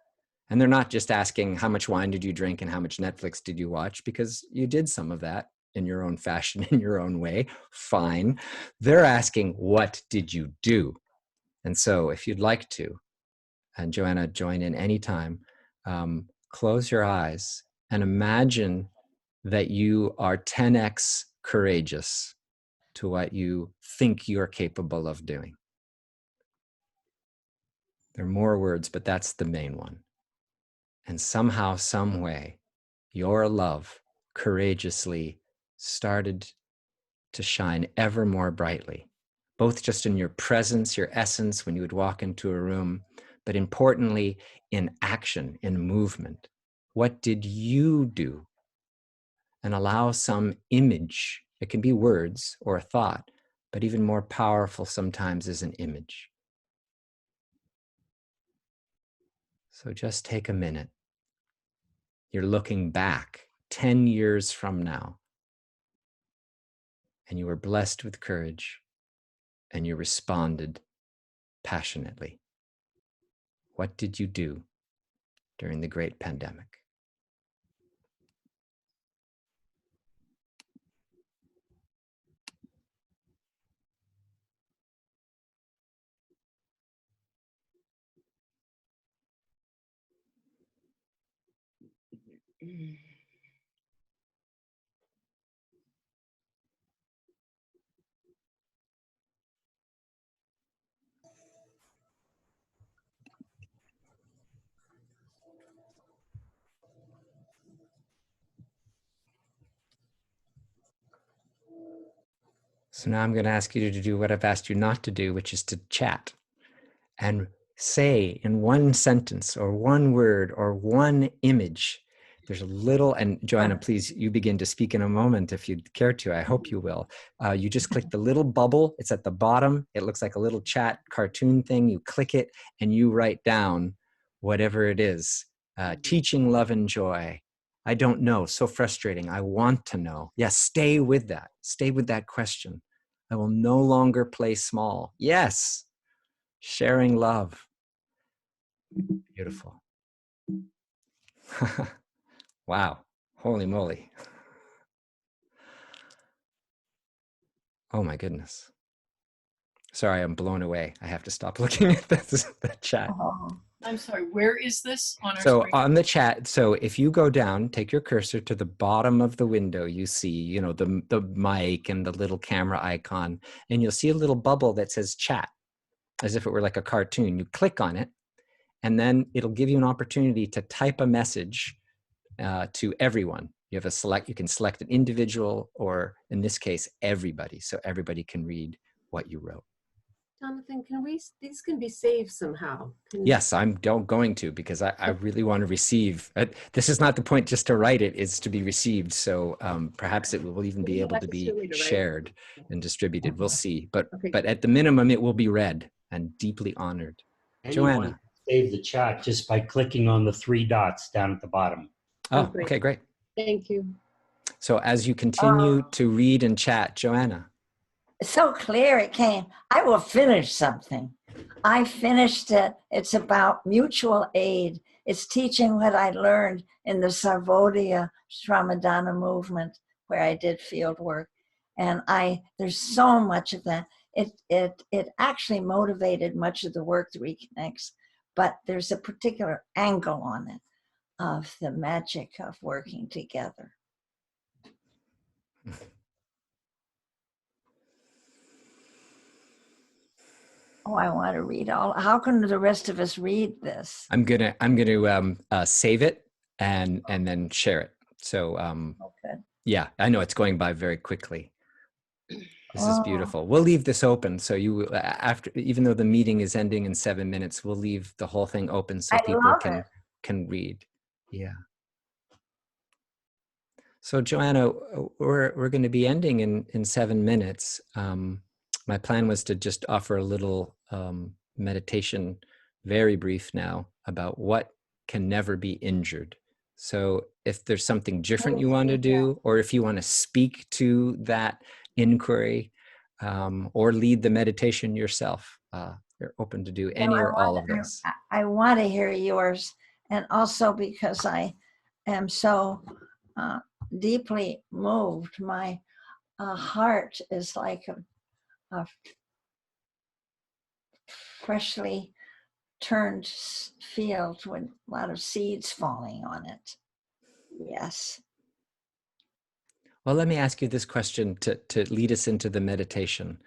And they're not just asking, how much wine did you drink and how much Netflix did you watch? Because you did some of that in your own fashion, in your own way. Fine. They're asking, what did you do? And so if you'd like to, and Joanna, join in anytime, close your eyes and imagine that you are 10x courageous to what you think you're capable of doing. There are more words, but that's the main one. And somehow, some way, your love courageously started to shine ever more brightly, both just in your presence, your essence, when you would walk into a room, but importantly, in action, in movement. What did you do? And allow some image. It can be words or a thought, but even more powerful sometimes is an image. So just take a minute. You're looking back 10 years from now, and you were blessed with courage, and you responded passionately. What did you do during the great pandemic? So now I'm going to ask you to do what I've asked you not to do, which is to chat and say in one sentence or one word or one image. There's a little, and Joanna, please, you begin to speak in a moment if you'd care to. I hope you will. You just click the little bubble. It's at the bottom. It looks like a little chat cartoon thing. You click it and you write down whatever it is. Teaching love and joy. I don't know. So frustrating. I want to know. Yes, stay with that. Stay with that question. I will no longer play small. Yes. sharing love. Beautiful. Wow. Holy moly. Oh my goodness. Sorry, I'm blown away. I have to stop looking at the chat. I'm sorry, where is this on our So screen? on the chat, so if you go down, take your cursor to the bottom of the window, you see, you know, the mic and the little camera icon, and you'll see a little bubble that says chat, as if it were like a cartoon. You click on it, and then it'll give you an opportunity to type a message to everyone. You can select an individual, or in this case, everybody, so everybody can read what you wrote. Jonathan, these can be saved somehow? Yes, I'm going to, because I really want to receive. This is not the point just to write it, it's to be received. So perhaps it will even be able to be shared and distributed. We'll see. But at the minimum, it will be read and deeply honored. Anyone Joanna. can save the chat just by clicking on the 3 dots down at the bottom. Oh, okay, great. Thank you. So as you continue to read and chat, Joanna. So clear it came. I will finish something. I finished it. It's about mutual aid. It's teaching what I learned in the Sarvodaya Shramadana movement, where I did field work. And there's so much of that. It actually motivated much of the work that reconnects, but there's a particular angle on it of the magic of working together. Oh, I want to read all. How can the rest of us read this? I'm gonna save it and then share it. So okay. Yeah, I know it's going by very quickly. This is beautiful. We'll leave this open, so you after, even though the meeting is ending in 7 minutes, we'll leave the whole thing open so people can read. Yeah. So Joanna, we're going to be ending in 7 minutes. My plan was to just offer a little meditation, very brief now, about what can never be injured. So if there's something different you want to do, or if you want to speak to that inquiry, or lead the meditation yourself, you're open to do any or all of those. I want to hear yours, and also because I am so deeply moved. My heart is like a freshly turned field with a lot of seeds falling on it. Yes. Well, let me ask you this question to lead us into the meditation.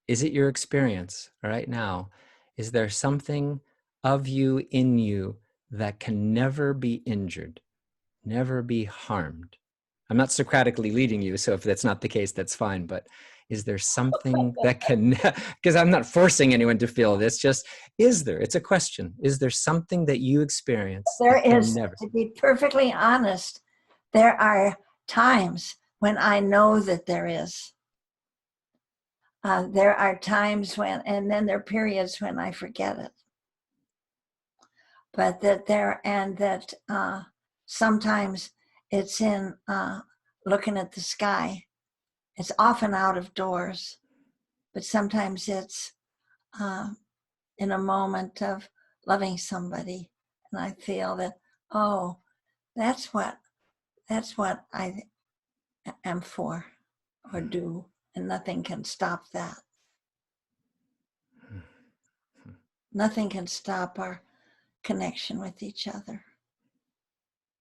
Is it your experience right now? Is there something of you in you that can never be injured, never be harmed? I'm not Socratically leading you, so if that's not the case, that's fine. But is there something that can, because I'm not forcing anyone to feel this, just, is there? It's a question. Is there something that you experience? There is, to be perfectly honest, there are times when I know that there is. There are times when, and then there are periods when I forget it. But that sometimes it's in looking at the sky. It's often out of doors, but sometimes it's in a moment of loving somebody. And I feel that, oh, that's what I am for or do, and nothing can stop that. Nothing can stop our connection with each other.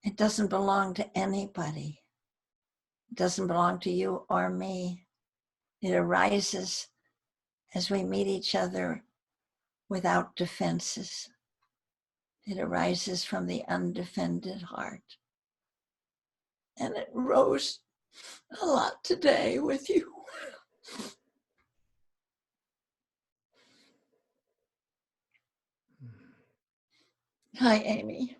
It doesn't belong to anybody. It doesn't belong to you or me. It arises as we meet each other without defenses. It arises from the undefended heart. And it rose a lot today with you. Hi, Amy.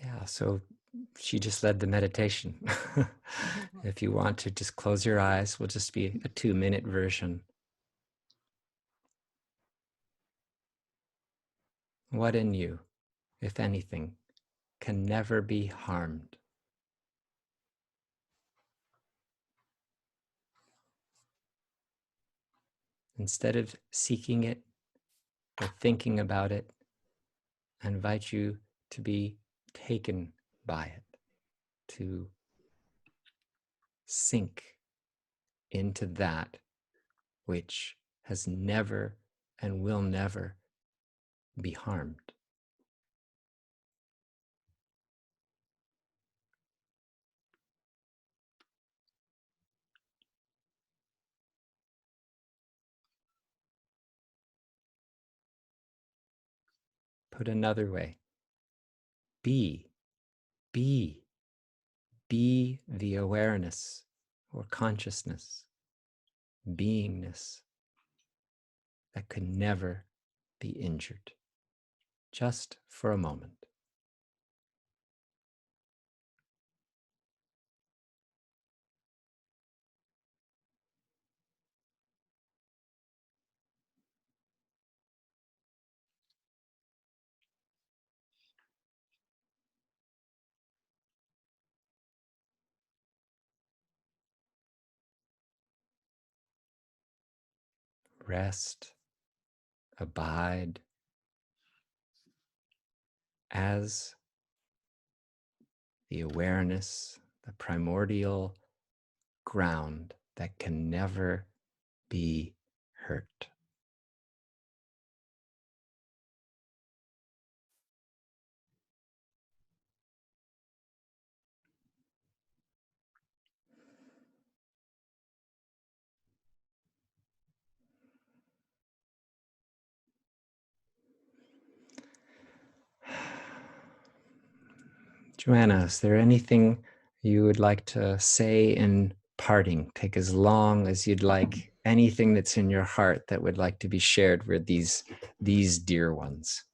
Yeah, so she just led the meditation. If you want to just close your eyes, we'll just be a 2-minute version. What in you, if anything, can never be harmed? instead of seeking it or thinking about it, I invite you to be taken by it, to sink into that which has never and will never be harmed. Put another way, be the awareness or consciousness, beingness that could never be injured, just for a moment. Rest, abide as the awareness, the primordial ground that can never be hurt. Joanna, is there anything you would like to say in parting? Take as long as you'd like. Anything that's in your heart that would like to be shared with these dear ones.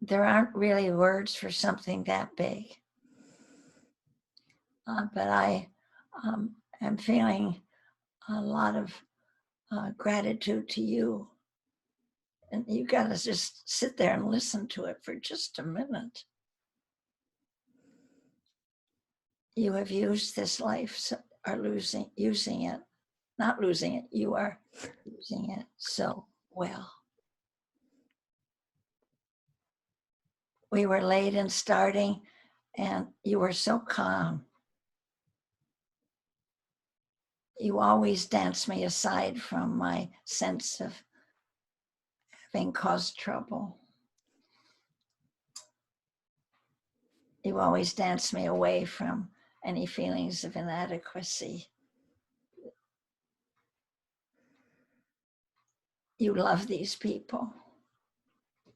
There aren't really words for something that big. But I am feeling a lot of gratitude to you. And you got to just sit there and listen to it for just a minute. You have used this life, are using it, not losing it, you are using it so well. We were late in starting and you were so calm. You always dance me aside from my sense of having caused trouble. You always dance me away from any feelings of inadequacy. You love these people.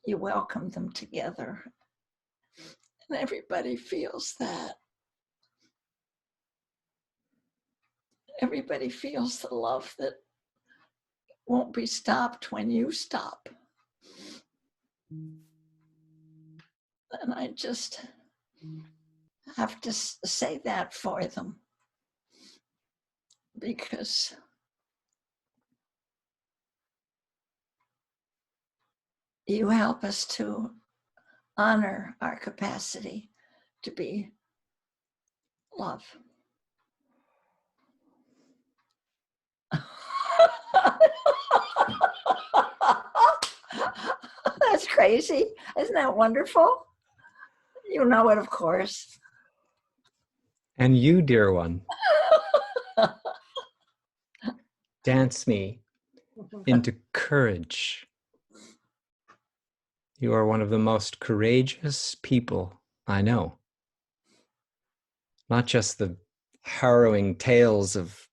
You welcome them together. And everybody feels that. Everybody feels the love that won't be stopped when you stop. And I just have to say that for them, because you help us to honor our capacity to be love. That's crazy. Isn't that wonderful? You know it, of course. And you, dear one, dance me into courage. You are one of the most courageous people I know. Not just the harrowing tales of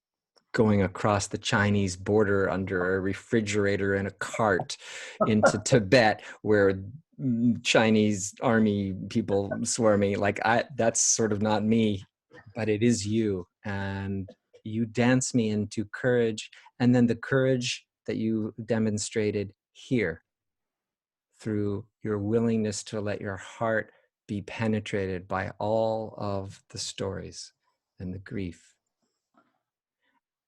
going across the Chinese border under a refrigerator in a cart into Tibet, where Chinese army people swarming. Like that's sort of not me, but it is you. And you dance me into courage. And then the courage that you demonstrated here through your willingness to let your heart be penetrated by all of the stories and the grief.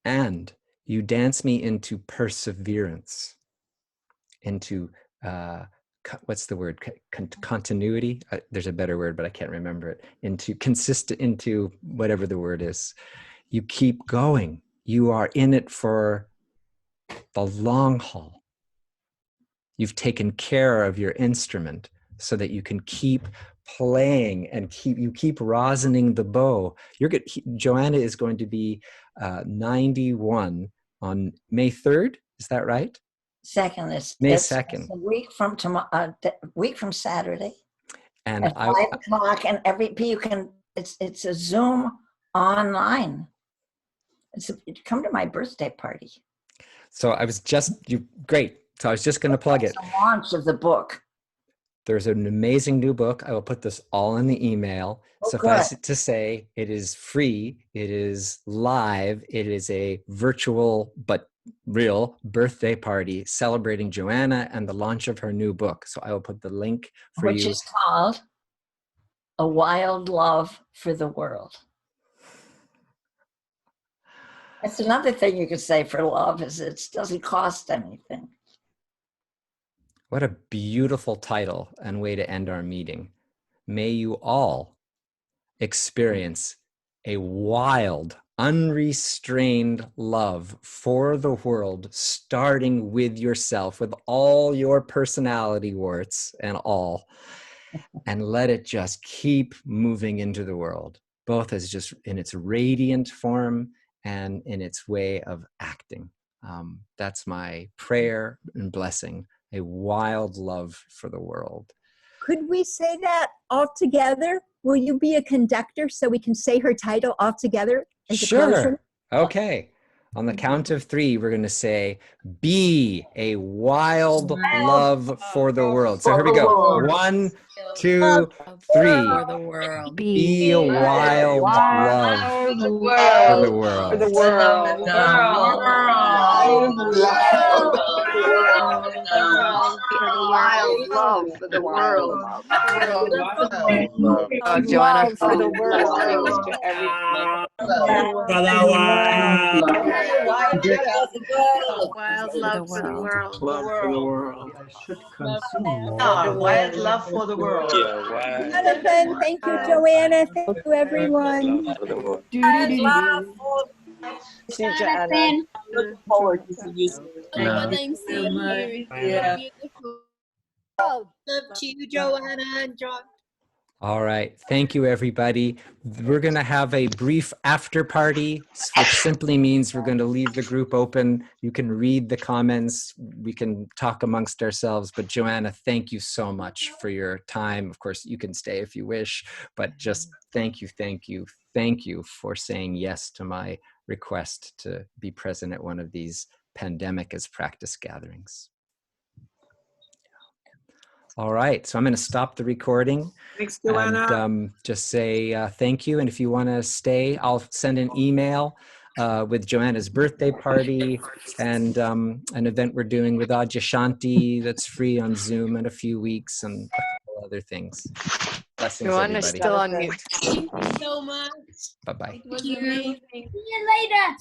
And you dance me into perseverance, into what's the word? Continuity. There's a better word, but I can't remember it. Into consistent, into whatever the word is. You keep going. you are in it for the long haul. You've taken care of your instrument so that you can keep playing and keep rosining the bow. You're good. Joanna is going to be 91 on May 3rd. Is that right? Second. It's May it's 2nd. a week from tomorrow. Week from Saturday. And at 5 o'clock, and you can. It's a Zoom online. Come to my birthday party. So I was just great. So I was just going to plug it. The launch of the book. There's an amazing new book. I will put this all in the email. Suffice it to say, it is free. It is live. It is a virtual but real birthday party celebrating Joanna and the launch of her new book. So I will put the link for you. Which is called A Wild Love for the World. That's another thing you could say for love, is it doesn't cost anything. What a beautiful title and way to end our meeting. May you all experience a wild, unrestrained love for the world, starting with yourself, with all your personality warts and all, and let it just keep moving into the world, both as just in its radiant form and in its way of acting. That's my prayer and blessing. A wild love for the world. Could we say that all together? Will you be a conductor so we can say her title all together as a closing? Okay. On the count of 3, we're going to say, be a wild love for the world. So here we go. 1, 2, 3. For the world. Be a wild love for the world. For the world. Wild love for the world. Joanna, For the world. Wild love for the world. Love for the world. I should consume more. Wild love for the world. Jonathan, thank you, Joanna. Thank you, everyone. Jonathan. Looking forward to see you. Seeing you. Yeah. Beautiful. Love to you, Joanna and John. All right. Thank you, everybody. We're going to have a brief after party, which simply means we're going to leave the group open. You can read the comments. We can talk amongst ourselves. But Joanna, thank you so much for your time. Of course, you can stay if you wish, but just thank you for saying yes to my request to be present at one of these pandemic as practice gatherings. All right, so I'm going to stop the recording. Thanks, Joanna. And just say thank you. And if you want to stay, I'll send an email with Joanna's birthday party and an event we're doing with Adyashanti that's free on Zoom in a few weeks and a couple other things. Blessings, Joanna's everybody. still on mute. Thank you so much. Bye-bye. It was amazing. See you later.